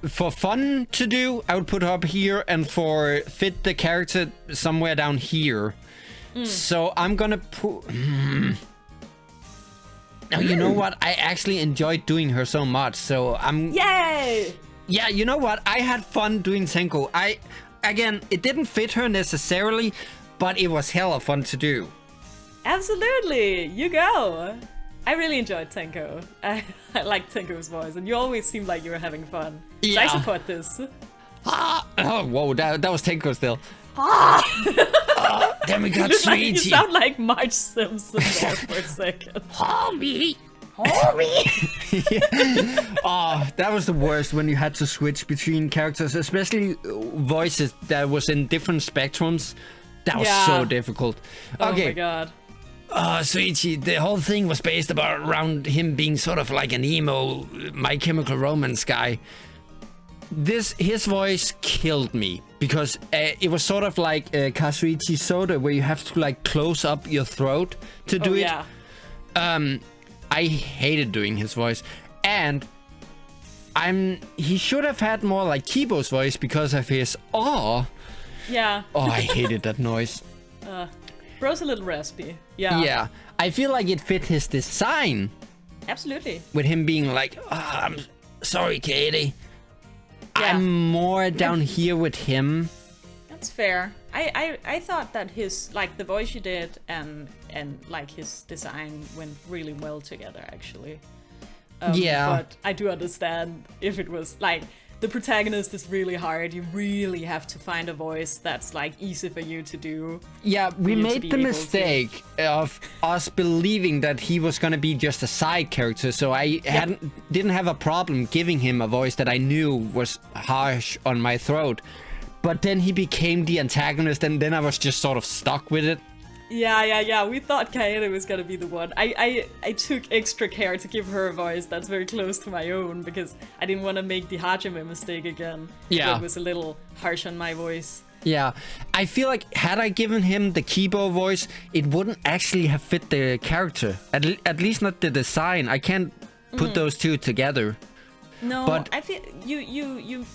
for fun to do, I would put her up here, and for fit the character somewhere down here. So I'm gonna put. Now you know what? I actually enjoyed doing her so much. So I'm. Yay! Yeah, you know what? I had fun doing Senko. Again, it didn't fit her necessarily, but it was hella fun to do. Absolutely, you go. I really enjoyed Tenko. I liked Tenko's voice, and you always seemed like you were having fun. Yeah. So I support this. Oh, whoa, that was Tenko still. Then we got You Sweetie. sound like Marge Simpson there for a second. Homie. Oh, that was the worst when you had to switch between characters, especially voices that was in different spectrums. That was so difficult. Okay. Oh my god. Sweetie, the whole thing was based around him being sort of like an emo My Chemical Romance guy. His voice killed me because it was sort of like Kazuichi Soda, where you have to like close up your throat to do it. Yeah. I hated doing his voice, and he should have had more like Kibo's voice because of his Yeah. Oh, I hated that noise. Bro's a little raspy. Yeah. Yeah, I feel like it fit his design. Absolutely. With him being like, I'm sorry, Katie. Yeah. I'm more down here with him. That's fair. I thought that his like the voice you did and like his design went really well together actually. Yeah. But I do understand if it was like the protagonist is really hard. You really have to find a voice that's like easy for you to do. Yeah, we you to made be the able mistake of us believing that he was gonna be just a side character, so I didn't have a problem giving him a voice that I knew was harsh on my throat. But then he became the antagonist, and then I was just sort of stuck with it. Yeah. We thought Kaede was gonna be the one. I took extra care to give her a voice that's very close to my own because I didn't want to make the Hajime mistake again. Yeah. It was a little harsh on my voice. Yeah, I feel like had I given him the Kibo voice, it wouldn't actually have fit the character. At least not the design. I can't put those two together. No, but I feel you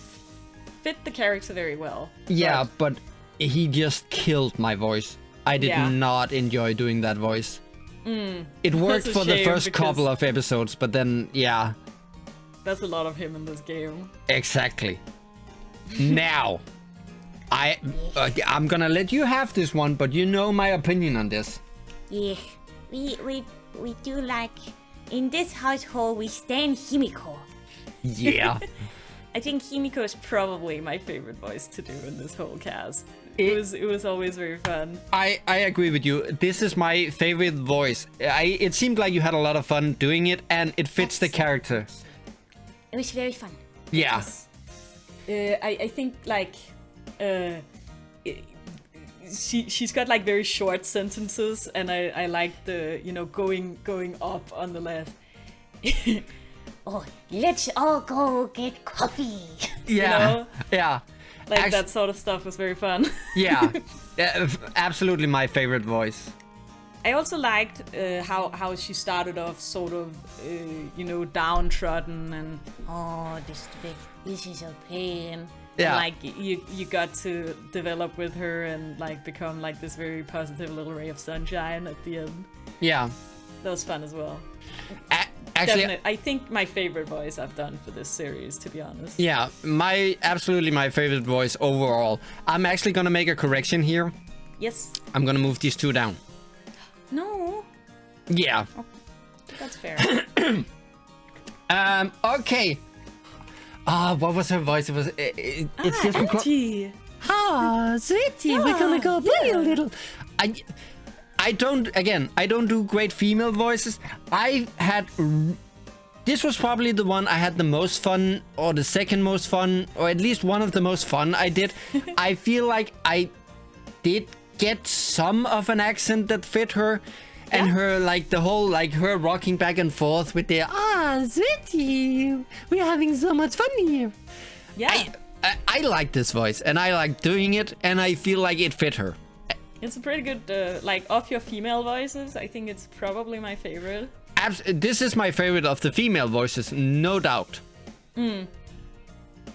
fit the character very well. Yeah, but he just killed my voice. I did not enjoy doing that voice. It worked for the first couple of episodes, but then, yeah. That's a lot of him in this game. Exactly. Now, I'm gonna let you have this one, but you know my opinion on this. Yeah, we do like, in this household we stand Himiko. Yeah. I think Himiko is probably my favorite voice to do in this whole cast. It was always very fun. I agree with you. This is my favorite voice. It seemed like you had a lot of fun doing it, and it fits the character. It was very fun. Yeah. I think like she's got like very short sentences, and I like the going up on the left. Oh, let's all go get coffee. Yeah. Yeah. Like that sort of stuff was very fun. Yeah. Absolutely my favorite voice. I also liked how she started off sort of, downtrodden and this is a pain. And, Yeah. like you got to develop with her and like become like this very positive little ray of sunshine at the end. Yeah. That was fun as well. Actually, Definitely, I think my favorite voice I've done for this series, to be honest. Yeah, absolutely my favorite voice overall. I'm actually gonna make a correction here. Yes. I'm gonna move these two down. No. Yeah. Oh, that's fair. Okay. What was her voice? It's just Angie. Sweetie, we're gonna go play a little. I don't do great female voices. This was probably the one I had the most fun, or the second most fun, or at least one of the most fun I did. I feel like I did get some of an accent that fit her. And her, like, the whole, like, her rocking back and forth with the, Zitty, we're having so much fun here. Yeah. I like this voice, and I like doing it, and I feel like it fit her. It's a pretty good, like, of your female voices, I think it's probably my favorite. This is my favorite of the female voices, no doubt.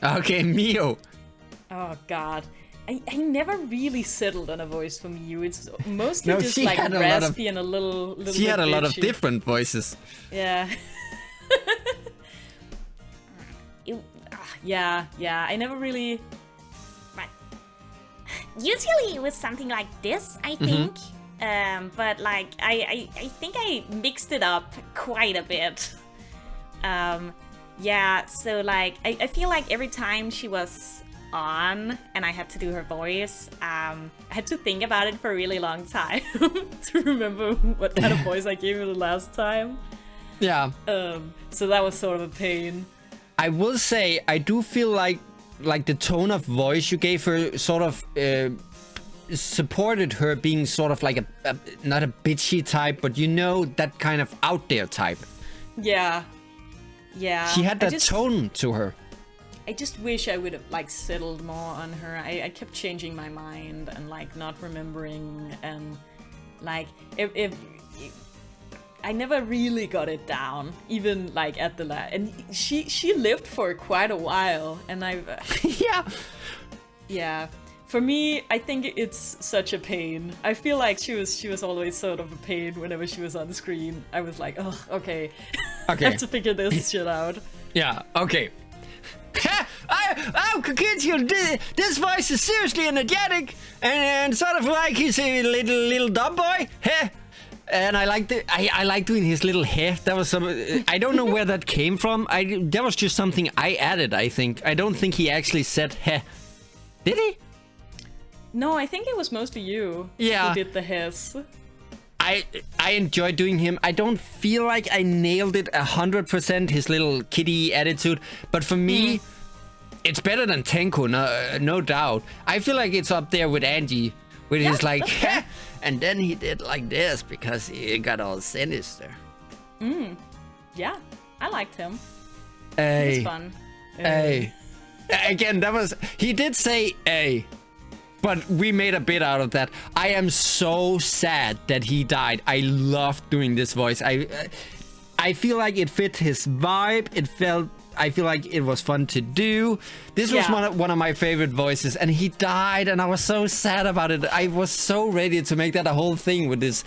Okay, Mio. Oh, God. I never really settled on a voice from you. It's mostly just she like had raspy and a little She had a lot of bitchy. different voices. Yeah. Yeah. I never really. Right. Usually it was something like this, I think. But like I think I mixed it up quite a bit. Yeah. So like I feel like every time she was on and I had to do her voice, I had to think about it for a really long time to remember what kind of voice I gave her the last time. Yeah. So that was sort of a pain. I will say, I do feel like the tone of voice you gave her sort of supported her being sort of like a not a bitchy type, but you know, that kind of out there type. Yeah. She had that tone to her. I just wish I would have like settled more on her. I kept changing my mind and like not remembering, and like if I never really got it down, even like at the last. And she lived for quite a while, and I've yeah. For me, I think it's such a pain. I feel like she was always sort of a pain whenever she was on the screen. I was like, oh, okay. I have to figure this shit out. Yeah. Okay. I'm Kokitio. This voice is seriously energetic and sort of like he's a little dumb boy. And I like doing his little hair. That was some. I don't know where that came from. That was just something I added. I think. I don't think he actually said heh. Did he? No, I think it was mostly you. Yeah. Who did the hiss. I enjoy doing him. I don't feel like I nailed it 100%, his little kitty attitude. But for me, it's better than Tenko, no doubt. I feel like it's up there with Angie, with his like, heh, and then he did like this because he got all sinister. Yeah, I liked him. Hey. It was fun. Hey. Again, he did say A. But we made a bit out of that. I am so sad that he died. I loved doing this voice. I feel like it fit his vibe. I feel like it was fun to do. This was one of my favorite voices, and he died, and I was so sad about it. I was so ready to make that a whole thing with this.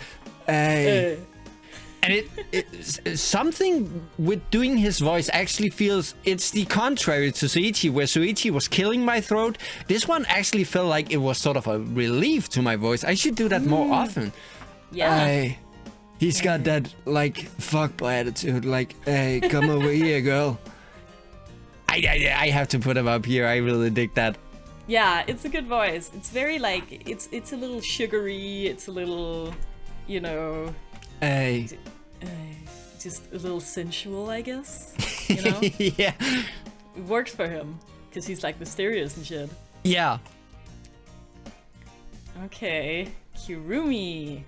And it's something with doing his voice actually feels, it's the contrary to Suichi, where Suichi was killing my throat. This one actually felt like it was sort of a relief to my voice. I should do that more often. Yeah. He's got that, like, fuckboy attitude. Like, hey, come over here, girl. I have to put him up here. I really dig that. Yeah, it's a good voice. It's very, like, it's a little sugary. It's a little, you know... Hey. Just a little sensual, I guess. You know? Yeah. It works for him, because he's, like, mysterious and shit. Yeah. Okay. Kirumi.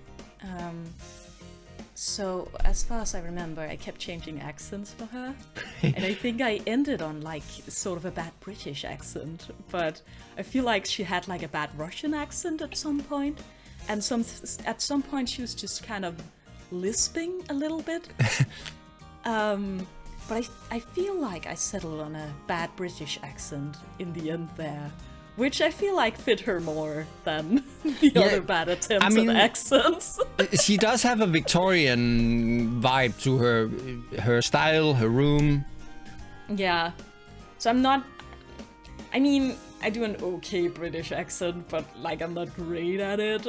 So, as far as I remember, I kept changing accents for her. And I think I ended on, like, sort of a bad British accent. But I feel like she had, like, a bad Russian accent at some point. And at some point she was just kind of lisping a little bit. But I feel like I settled on a bad British accent in the end there. Which I feel like fit her more than the other bad attempts at accents. She does have a Victorian vibe to her style, her room. Yeah. So I'm not... I mean, I do an okay British accent, but like I'm not great at it.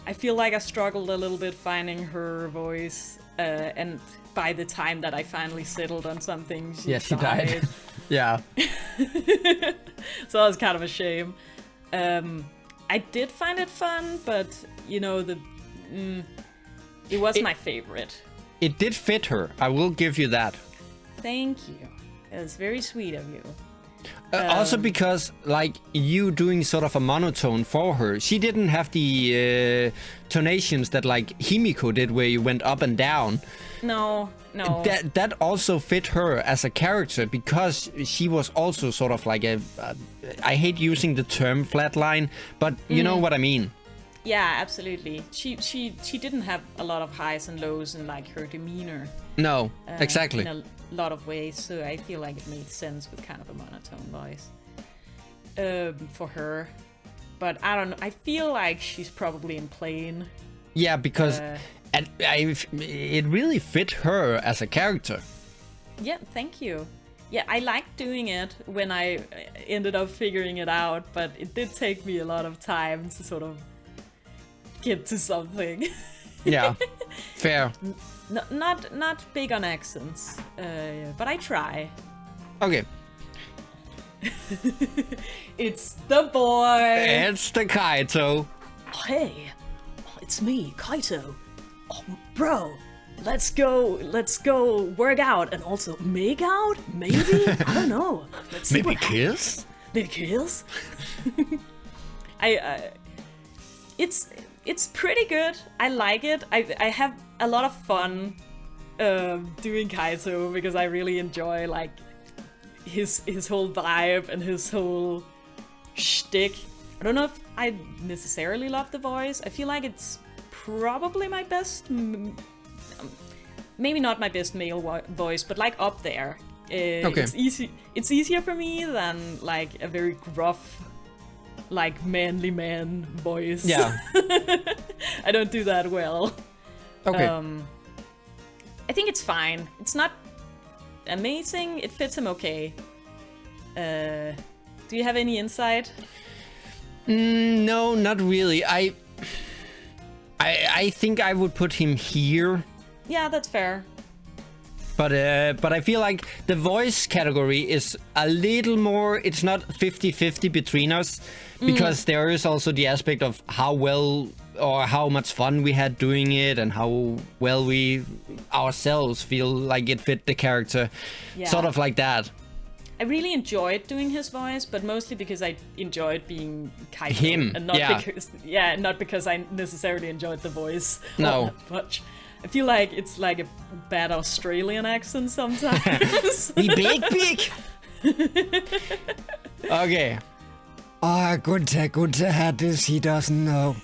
I feel like I struggled a little bit finding her voice, and by the time that I finally settled on something, she died. Yeah. So that was kind of a shame. I did find it fun, but you know, it was my favorite. It did fit her. I will give you that. Thank you. It was very sweet of you. Also because, like, you doing sort of a monotone for her. She didn't have the tonations that, like, Himiko did, where you went up and down. No. That also fit her as a character, because she was also sort of like I hate using the term flatline, but you know what I mean. Yeah, absolutely. She didn't have a lot of highs and lows in, like, her demeanor. No, exactly. In a lot of ways, so I feel like it made sense with kind of a monotone voice for her. But I don't know. I feel like she's probably in plain. Yeah, because it really fit her as a character. Yeah, thank you. Yeah, I liked doing it when I ended up figuring it out, but it did take me a lot of time to sort of get to something. Yeah, fair. Not big on accents, but I try. Okay. It's the boy. It's the Kaito. Oh, hey, it's me, Kaito. Oh, bro, let's go work out and also make out. Maybe I don't know. Let's see Maybe what kiss. Maybe kiss. It's pretty good. I like it. I have a lot of fun doing Kaito because I really enjoy, like, his whole vibe and his whole shtick. I don't know if I necessarily love the voice. I feel like it's probably my best, maybe not my best male voice, but, like, up there. Okay. It's easier for me than, like, a very gruff, like, manly man voice. Yeah. I don't do that well. Okay. I think it's fine. It's not amazing. It fits him okay. Do you have any insight? No, not really. I think I would put him here. Yeah, that's fair. But I feel like the voice category is a little more, it's not 50-50 between us, because there is also the aspect of how well or how much fun we had doing it and how well we ourselves feel like it fit the character. Yeah. Sort of like that. I really enjoyed doing his voice, but mostly because I enjoyed being Kaito. Him, And not yeah. not because I necessarily enjoyed the voice No. all that much. I feel like it's like a bad Australian accent sometimes. The big. Okay. Ah, Gunther had this, he doesn't know.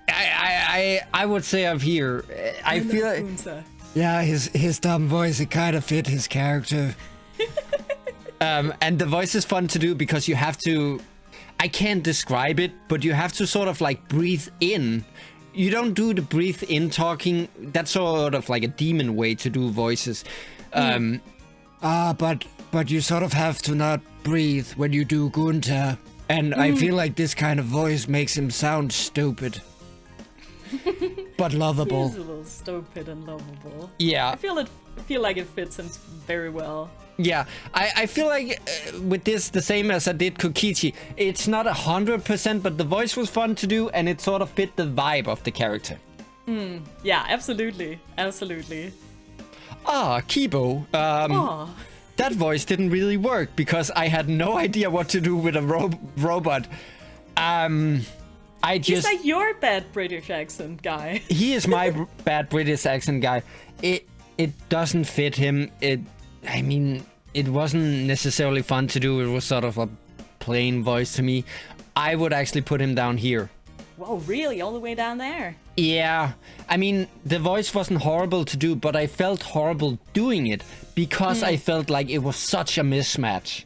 I would say up here. I feel like, Yeah, his dumb voice, it kind of fit his character. and the voice is fun to do because you have to, I can't describe it, but you have to sort of like breathe in. You don't do the breathe in talking. That's sort of like a demon way to do voices. But you sort of have to not breathe when you do Gunther. And I feel like this kind of voice makes him sound stupid. But lovable. He's a little stupid and lovable. Yeah. I feel like it fits him very well. Yeah, I feel like with this, the same as I did Kokichi, it's not 100%, but the voice was fun to do, and it sort of fit the vibe of the character. Yeah, absolutely. Kibo. Oh. That voice didn't really work, because I had no idea what to do with a robot. He's like your bad British accent guy. He is my bad British accent guy. It doesn't fit him. I mean, it wasn't necessarily fun to do. It was sort of a plain voice to me. I would actually put him down here. Whoa, really? All the way down there? Yeah. I mean, the voice wasn't horrible to do, but I felt horrible doing it because I felt like it was such a mismatch.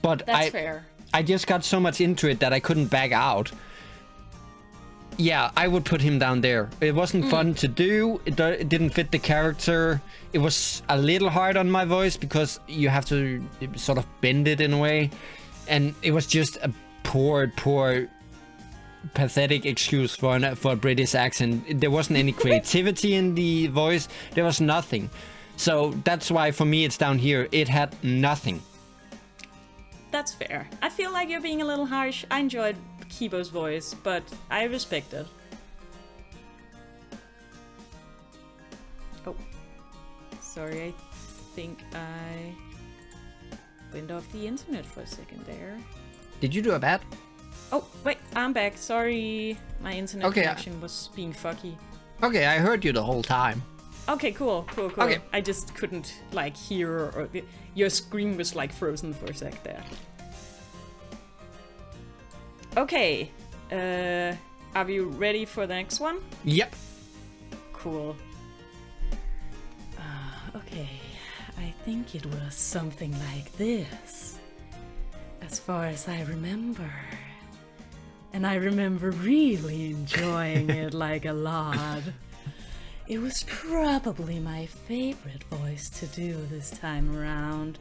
But That's fair. I just got so much into it that I couldn't back out. Yeah, I would put him down there. It wasn't fun to do. It didn't fit the character. It was a little hard on my voice because you have to sort of bend it in a way. And it was just a poor, pathetic excuse for a British accent. There wasn't any creativity in the voice. There was nothing. So that's why for me it's down here. It had nothing. That's fair. I feel like you're being a little harsh. I enjoyed Kibo's voice, but I respect it. Oh. Sorry, I think I went off the internet for a second there. Did you do a bat? Oh, wait, I'm back. Sorry, my internet Okay, connection was being fucky. Okay, I heard you the whole time. Okay, cool. Okay. I just couldn't, like, hear, or your screen was, like, frozen for a sec there. Okay, are we ready for the next one? Yep. Cool. Okay, I think it was something like this, as far as I remember. And I remember really enjoying it, like, a lot. It was probably my favorite voice to do this time around.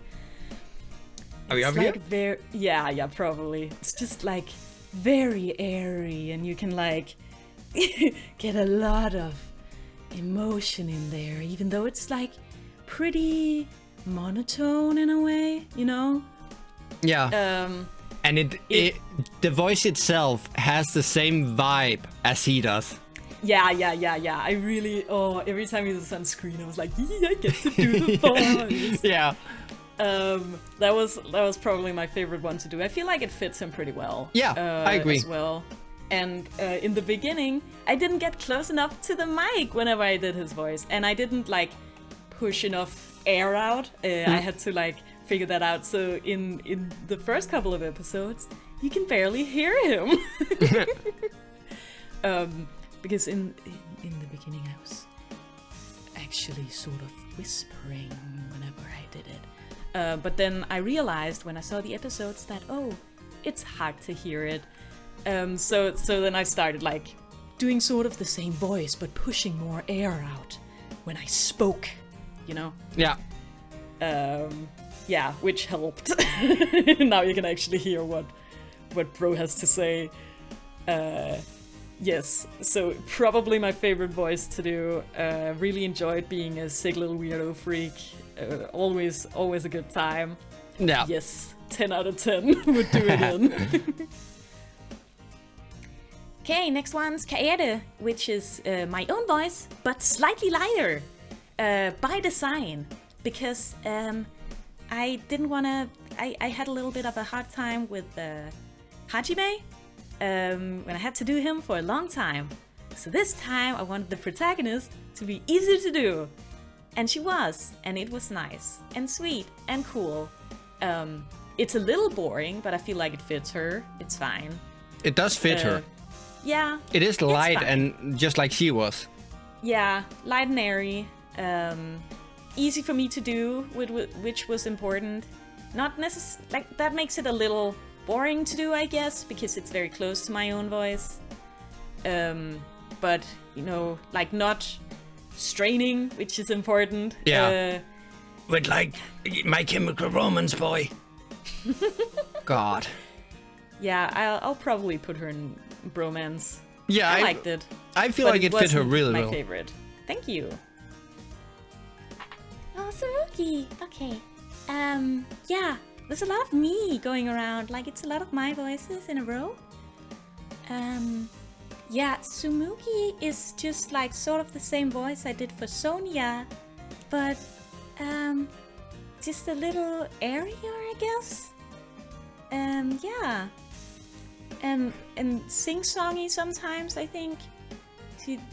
Are we It's up like here? yeah, probably. It's just like very airy, and you can like get a lot of emotion in there, even though it's like pretty monotone in a way, you know? Yeah. And the voice itself has the same vibe as he does. Yeah. I really, every time he was on screen, I was like, yeah, I get to do the voice. Yeah. That was probably my favorite one to do. I feel like it fits him pretty well. Yeah, I agree. As well. And in the beginning, I didn't get close enough to the mic whenever I did his voice, and I didn't like push enough air out. I had to like figure that out. So in the first couple of episodes, you can barely hear him. Because in the beginning, I was actually sort of whispering whenever I did it. But then I realized when I saw the episodes that, it's hard to hear it. So then I started like doing sort of the same voice, but pushing more air out when I spoke, you know? Yeah. Yeah, which helped. Now you can actually hear what Bro has to say. Yes, so probably my favorite voice to do. Really enjoyed being a sick little weirdo freak. Always a good time. Yeah. Yes, 10 out of 10 would do it in. Okay, next one's Kaede, which is my own voice, but slightly lighter by design, because I didn't want to. I had a little bit of a hard time with Hajime when I had to do him for a long time. So this time I wanted the protagonist to be easy to do, and she was, and it was nice and sweet and cool. It's a little boring, but I feel like it fits her. It's fine. It does fit her. Yeah. It is light fine. and just like she was. Yeah, light and airy. Easy for me to do, which was important. Not necessarily, like, that makes it a little boring to do, I guess, because it's very close to my own voice. But, you know, like, not straining, which is important. Yeah. With, like, My Chemical Romance boy. God. Yeah, I'll probably put her in bromance. Yeah, I liked it. I feel But like it fit her wasn't really my well. favorite. Thank you. Oh, Saruki. Okay. Yeah, there's a lot of me going around. Like, it's a lot of my voices in a row. Yeah, Sumuki is just like sort of the same voice I did for Sonia, but just a little airier, I guess. Yeah. And sing-songy sometimes, I think.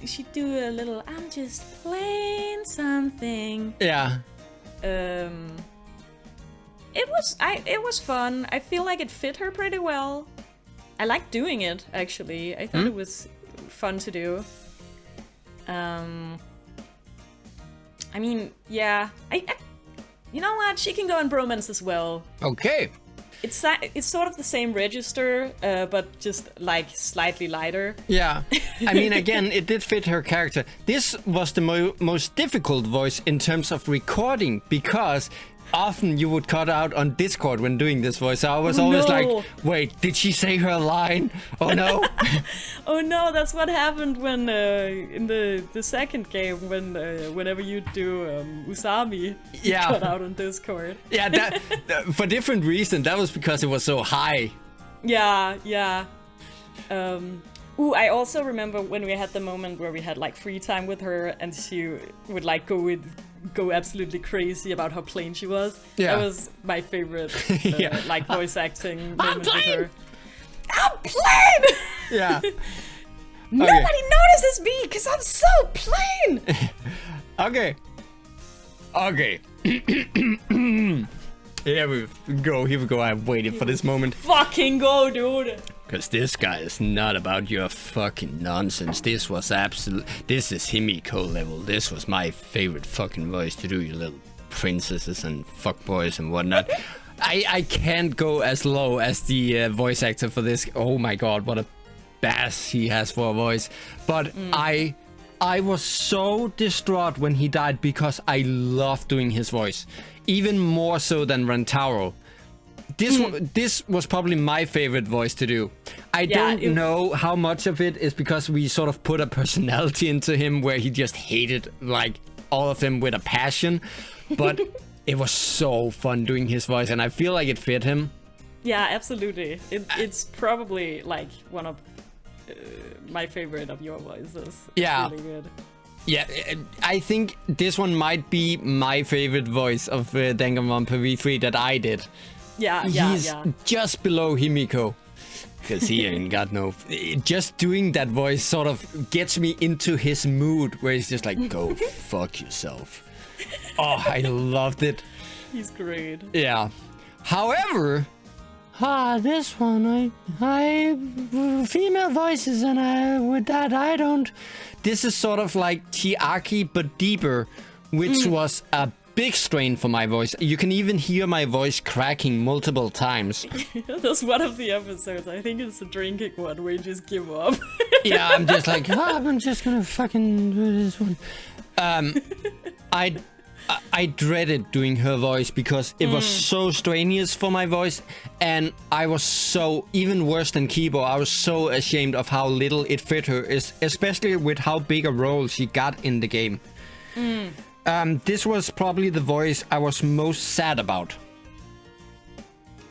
She'd do a little, I'm just playing something. Yeah. It was fun. I feel like it fit her pretty well. I liked doing it, actually. I thought it was fun to do. I mean, yeah. You know what? She can go in bromance as well. Okay. It's sort of the same register, but just like slightly lighter. Yeah. I mean, again, it did fit her character. This was the most difficult voice in terms of recording, because often you would cut out on Discord when doing this voice. So I was always like, wait, did she say her line? Oh no. Oh no, that's what happened when in the second game, when whenever you do Usami, you cut out on Discord. Yeah, that for different reasons. That was because it was so high. Yeah. I also remember when we had the moment where we had like free time with her, and she would like go go absolutely crazy about how plain she was. Yeah. That was my favorite, Yeah. like voice acting moment with plain! her. I'm plain. Yeah. Nobody notices me because I'm so plain. Okay. Okay. Here we go. Here we go. I've waited for this moment. Fucking go, dude. Because this guy is not about your fucking nonsense. This was absolute. This is Himiko level. This was my favorite fucking voice to do, you little princesses and fuckboys and whatnot. I can't go as low as the voice actor for this. Oh my god, what a bass he has for a voice. But I was so distraught when he died because I loved doing his voice. Even more so than Rentaro. This was probably my favorite voice to do. I don't know how much of it is because we sort of put a personality into him where he just hated like all of them with a passion. But it was so fun doing his voice and I feel like it fit him. Yeah, absolutely. It's probably like one of my favorite of your voices. Yeah. It's really good. Yeah, I think this one might be my favorite voice of Danganronpa V3 that I did. Yeah, He's just below Himiko. Because he ain't got no... Just doing that voice sort of gets me into his mood where he's just like, go fuck yourself. Oh, I loved it. He's great. Yeah. However... this one, I female voices and with that I don't... This is sort of like Chiaki but deeper, which was a big strain for my voice. You can even hear my voice cracking multiple times. That's one of the episodes. I think it's the drinking one where you just give up. Yeah, I'm just like, I'm just gonna fucking do this one. I dreaded doing her voice because it was so strenuous for my voice, and I was so, even worse than Kibo, I was so ashamed of how little it fit her, especially with how big a role she got in the game. This was probably the voice I was most sad about.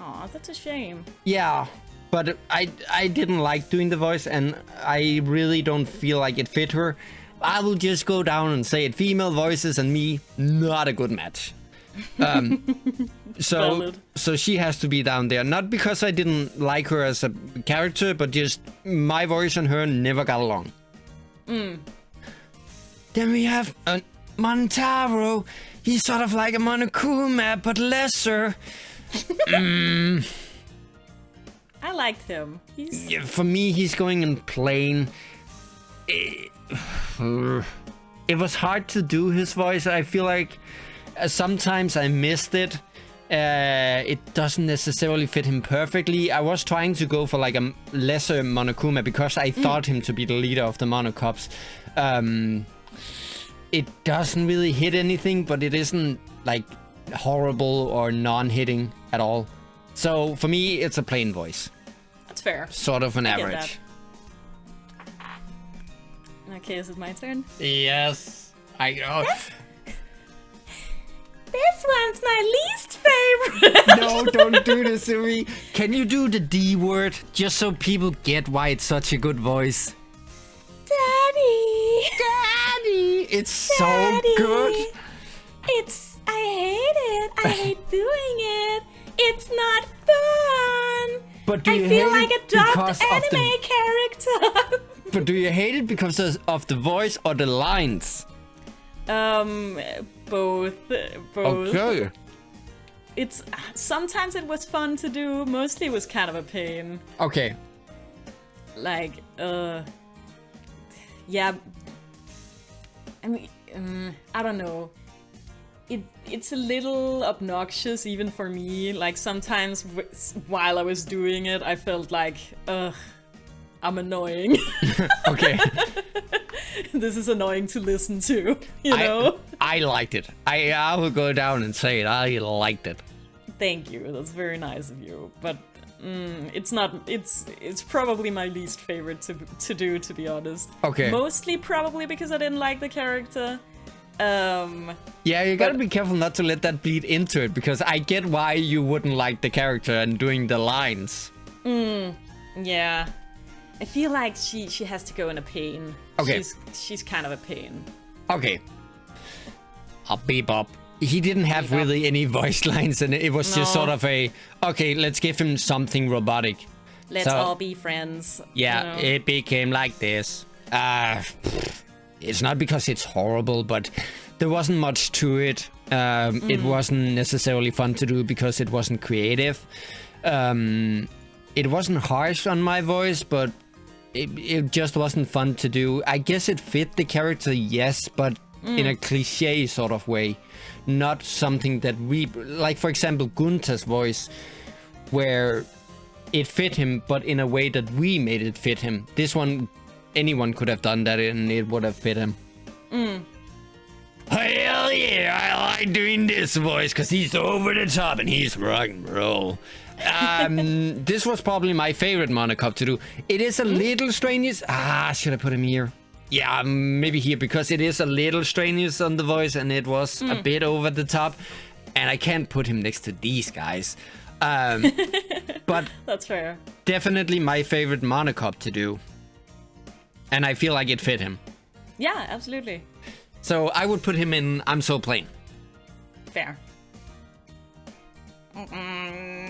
Aw, that's a shame. Yeah, but I didn't like doing the voice, and I really don't feel like it fit her. I will just go down and say it. Female voices and me, not a good match. So she has to be down there. Not because I didn't like her as a character, but just my voice and her never got along. Then we have Montaro. He's sort of like a Monokuma, but lesser. I liked him. Yeah, for me, he's going in plain. It was hard to do his voice. I feel like sometimes I missed it. It doesn't necessarily fit him perfectly. I was trying to go for like a lesser Monokuma because I thought him to be the leader of the Monocops. It doesn't really hit anything, but it isn't like horrible or non-hitting at all. So for me, it's a plain voice. That's fair. Sort of an I get average. Okay, is it my turn? Yes. This one's my least favorite. No, don't do this to me. Can you do the D word just so people get why it's such a good voice? Daddy. Daddy. It's Daddy. so good. I hate it. I hate doing it. It's not fun. But do I you feel hate like it a dubbed because of anime character. But do you hate it because of the voice or the lines? Both. Okay. It's sometimes it was fun to do. Mostly it was kind of a pain. Okay. Like, yeah. I mean, I don't know. It's a little obnoxious even for me. Like sometimes while I was doing it, I felt like, I'm annoying. Okay. This is annoying to listen to, you know? I liked it. I will go down and say it. I liked it. Thank you. That's very nice of you. But it's not. It's probably my least favorite to do, to be honest. Okay. Mostly probably because I didn't like the character. Yeah, you gotta be careful not to let that bleed into it, because I get why you wouldn't like the character and doing the lines. Yeah. I feel like she has to go in a pain. Okay. She's kind of a pain. Okay. Bebop. He didn't have really any voice lines, and it was just sort of okay, let's give him something robotic. Let's all be friends. Yeah, it became like this. It's not because it's horrible, but there wasn't much to it. It wasn't necessarily fun to do because it wasn't creative. It wasn't harsh on my voice, but it just wasn't fun to do. I guess it fit the character, yes, but in a cliche sort of way. Not something that we... Like, for example, Gunther's voice, where it fit him, but in a way that we made it fit him. This one, anyone could have done that and it would have fit him. Hell yeah, I like doing this voice because he's over the top and he's rock and roll. This was probably my favorite Monokop to do. It is a little strenuous. Should I put him here? Yeah, maybe here, because it is a little strenuous on the voice and it was a bit over the top. And I can't put him next to these guys. But that's fair. Definitely my favorite Monokop to do. And I feel like it fit him. Yeah, absolutely. So I would put him in I'm So Plain. Fair.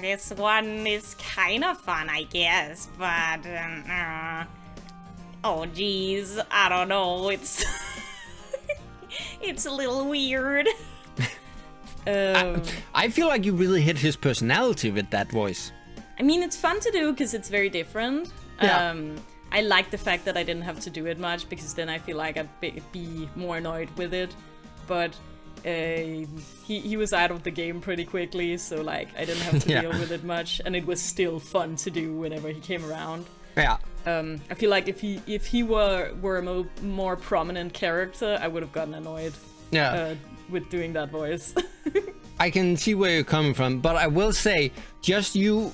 This one is kind of fun, I guess, but oh geez, I don't know. It's it's a little weird. I feel like you really hit his personality with that voice. I mean, it's fun to do because it's very different. Yeah. I like the fact that I didn't have to do it much, because then I feel like I'd be more annoyed with it. But he was out of the game pretty quickly, so like I didn't have to deal with it much, and it was still fun to do whenever he came around. Yeah. I feel like if he were a more prominent character, I would have gotten annoyed. Yeah. With doing that voice. I can see where you're coming from, but I will say, just you...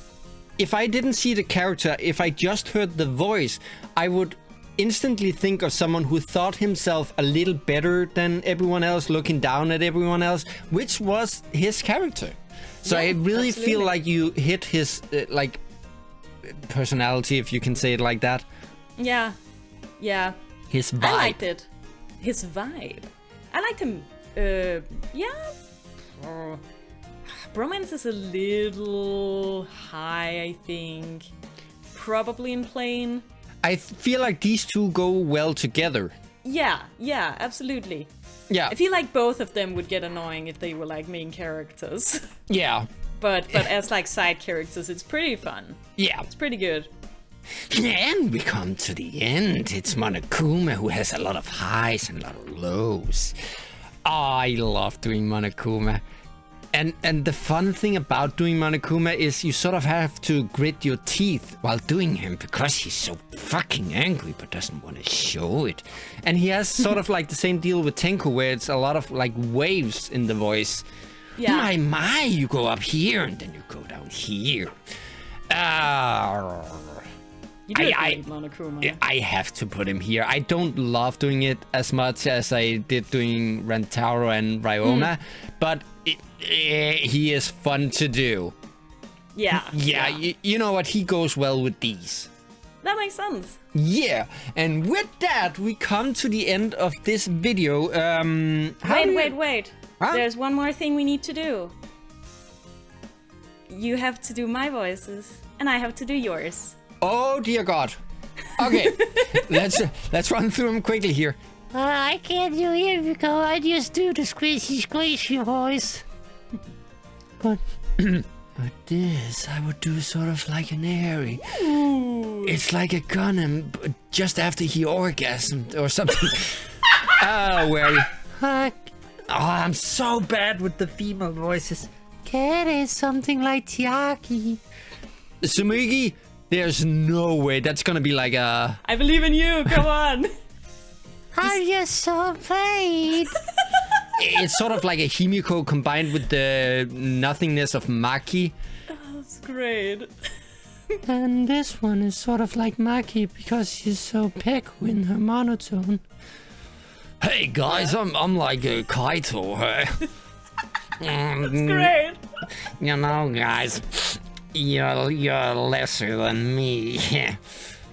If I didn't see the character, if I just heard the voice, I would instantly think of someone who thought himself a little better than everyone else, looking down at everyone else, which was his character. So I really feel like you hit his, like, personality, if you can say it like that. Yeah. Yeah. His vibe. I liked it. His vibe. I liked him. Bromance is a little high, I think. Probably in Plain. I feel like these two go well together. Yeah, absolutely. Yeah. I feel like both of them would get annoying if they were like main characters. Yeah. But as like side characters, it's pretty fun. Yeah. It's pretty good. And we come to the end. It's Monokuma who has a lot of highs and a lot of lows. I love doing Monokuma. And the fun thing about doing Monokuma is you sort of have to grit your teeth while doing him, because he's so fucking angry but doesn't want to show it. And he has sort of like the same deal with Tenko, where it's a lot of like waves in the voice. Yeah. My, you go up here and then you go down here. You do great, Monokuma. I have to put him here. I don't love doing it as much as I did doing Rentaro and Ryoma, but he is fun to do. Yeah. You know what? He goes well with these. That makes sense. Yeah, and with that, we come to the end of this video. Wait. Huh? There's one more thing we need to do. You have to do my voices, and I have to do yours. Oh dear God. Okay, let's run through them quickly here. I can't do it because I just do the squishy voice. But this, I would do sort of like an airy. It's like a gun, but just after he orgasmed or something. I'm so bad with the female voices. Cat is something like Tiaki. Sumigi, there's no way that's gonna be like a... I believe in you, come on. I'm just so afraid. It's sort of like a Himiko combined with the nothingness of Maki. That's great. And this one is sort of like Maki because she's so peku in her monotone. Hey guys, I'm like a Kaito. That's great. You know, guys, you're lesser than me.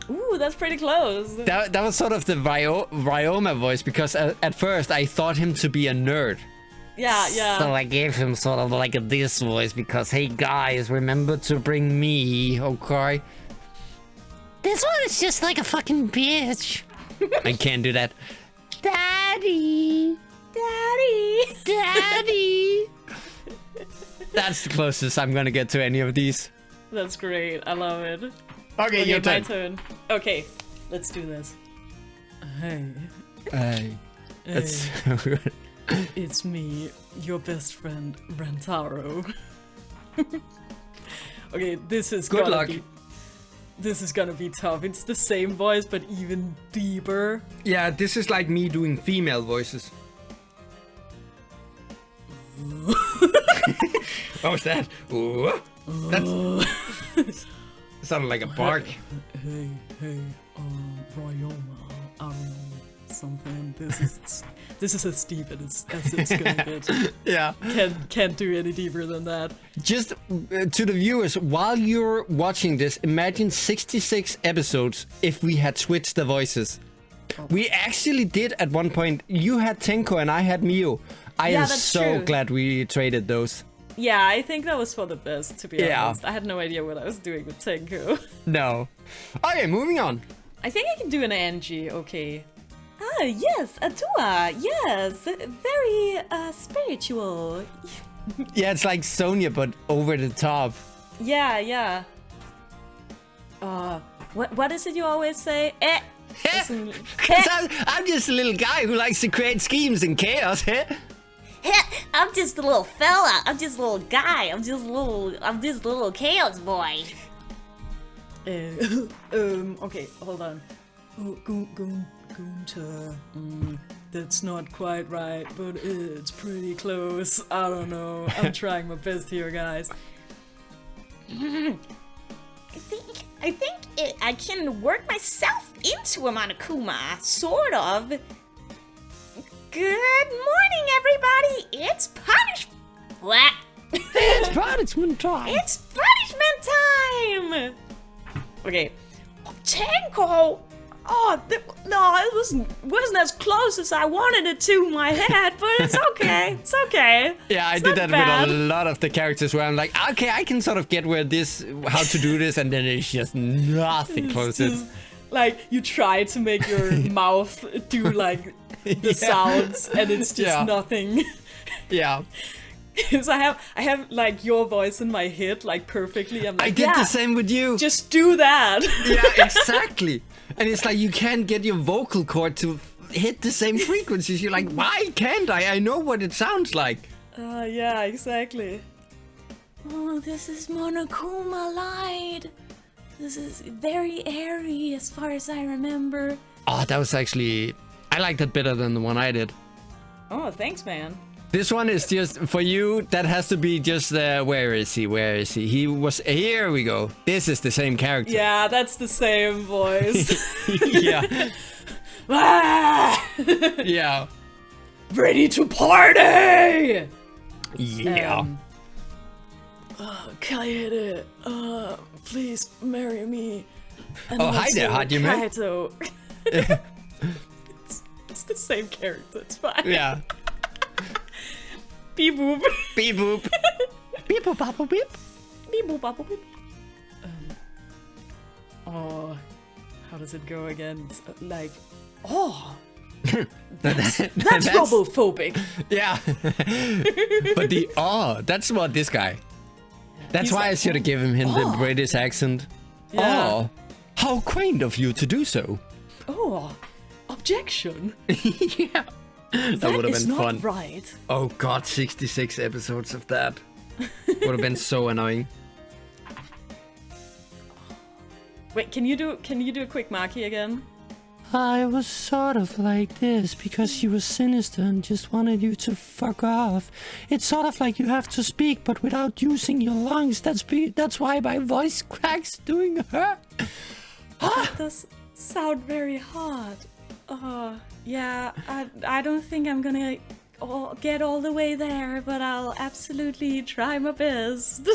Ooh, that's pretty close. That was sort of the Ryoma voice, because at first I thought him to be a nerd. Yeah, yeah. So I gave him sort of like this voice because, hey guys, remember to bring me, okay? This one is just like a fucking bitch. I can't do that. Daddy. Daddy. Daddy. That's the closest I'm gonna get to any of these. That's great. I love it. Okay, your my turn. turn. Okay, let's do this. Hey, Hey. That's so good. it's me, your best friend, Rentaro. Okay, this is Good gonna luck. be... This is gonna be tough. It's the same voice, but even deeper. Yeah, this is like me doing female voices. What was that? Ooh. That's sounded like a bark. Hey, Royoma, something. This is as deep as it's gonna get. Yeah. Can't do any deeper than that. Just to the viewers, while you're watching this, imagine 66 episodes if we had switched the voices. We actually did at one point. You had Tenko and I had Mio. I Yeah, am that's so true. glad we traded those. Yeah, I think that was for the best, to be Yeah. honest. I had no idea what I was doing with Tenko. No. Okay, moving on. I think I can do an Angie, okay. Ah, yes, Atua, yes, very spiritual. Yeah, it's like Sonia, but over the top. Yeah. What is it you always say? Listen, 'Cause I'm just a little guy who likes to create schemes and chaos. I'm just a little fella. I'm just a little guy. I'm just a little chaos boy. okay, hold on. Oh, Gunter. That's not quite right, but it's pretty close. I don't know. I'm trying my best here, guys. I think I can work myself into a Monokuma, sort of. Good morning, everybody. It's What? It's punishment time. It's punishment time. Okay. Tenko. Oh, no, it wasn't as close as I wanted it to in my head, but it's okay. It's okay. Yeah, I It's did not that bad. with a lot of the characters where I'm like, okay, I can sort of get how to do this, and then it's just nothing close. Just, like, you try to make your mouth do, like, the sounds, and it's just nothing. Yeah. Because I have, like, your voice in my head, like, perfectly. I'm like, I did the same with you. Just do that. Yeah, exactly. And it's like you can't get your vocal cord to hit the same frequencies. You're like, why can't I? I know what it sounds like. Yeah, exactly. Oh, this is Monokuma Light. This is very airy as far as I remember. Oh, that was actually... I like that better than the one I did. Oh, thanks, man. This one is just, for you, that has to be just, where is he? Where is he? He was... Here we go. This is the same character. Yeah, that's the same voice. Yeah. Ah! Yeah. Ready to party! Yeah. Can I hit it? Please marry me. And Oh, hi there, also Hajime. Kaito. it's the same character, it's fine. Yeah. Beep boop. Beep boop. Beep boop bop beep. Beep boop bop boop. Oh, how does it go again? It's, like, That's robophobic. Yeah. But that's what this guy. That's He's why I like, should have given him the British accent. Yeah. Oh, how quaint of you to do so. Oh, objection. Yeah. That would have is been not fun. right. Oh god, 66 episodes of that. Would have been so annoying. Wait, can you do a quick Maki again? I was sort of like this because she was sinister and just wanted you to fuck off. It's sort of like you have to speak but without using your lungs. That's why my voice cracks doing her. That does sound very hard. Yeah, I don't think I'm gonna get all the way there, but I'll absolutely try my best.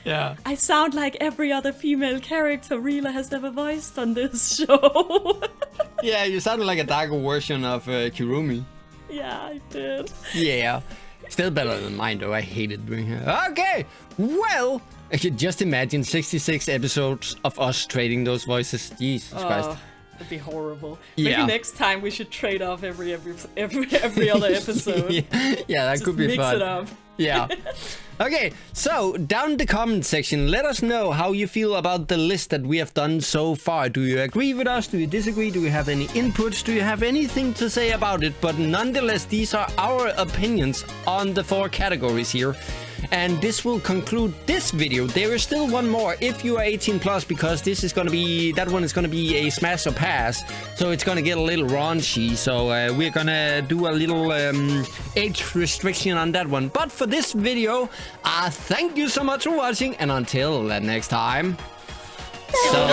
Yeah. I sound like every other female character Rela has ever voiced on this show. Yeah, you sounded like a darker version of Kirumi. Yeah, I did. Yeah. Still better than mine, though. I hated doing it. Okay, well, I could just imagine 66 episodes of us trading those voices. Jesus Christ. That'd be horrible. Yeah. Maybe next time we should trade off every other episode. Yeah, that Just could be mix fun. it up. Yeah. Okay, so down in the comment section, let us know how you feel about the list that we have done so far. Do you agree with us? Do you disagree? Do you have any inputs? Do you have anything to say about it? But nonetheless, these are our opinions on the 4 categories here. And this will conclude this video. There is still one more if you are 18 plus, because this is going to be, that one is going to be a smash or pass. So it's going to get a little raunchy. So we're going to do a little age restriction on that one. But for this video, thank you so much for watching. And until next time, so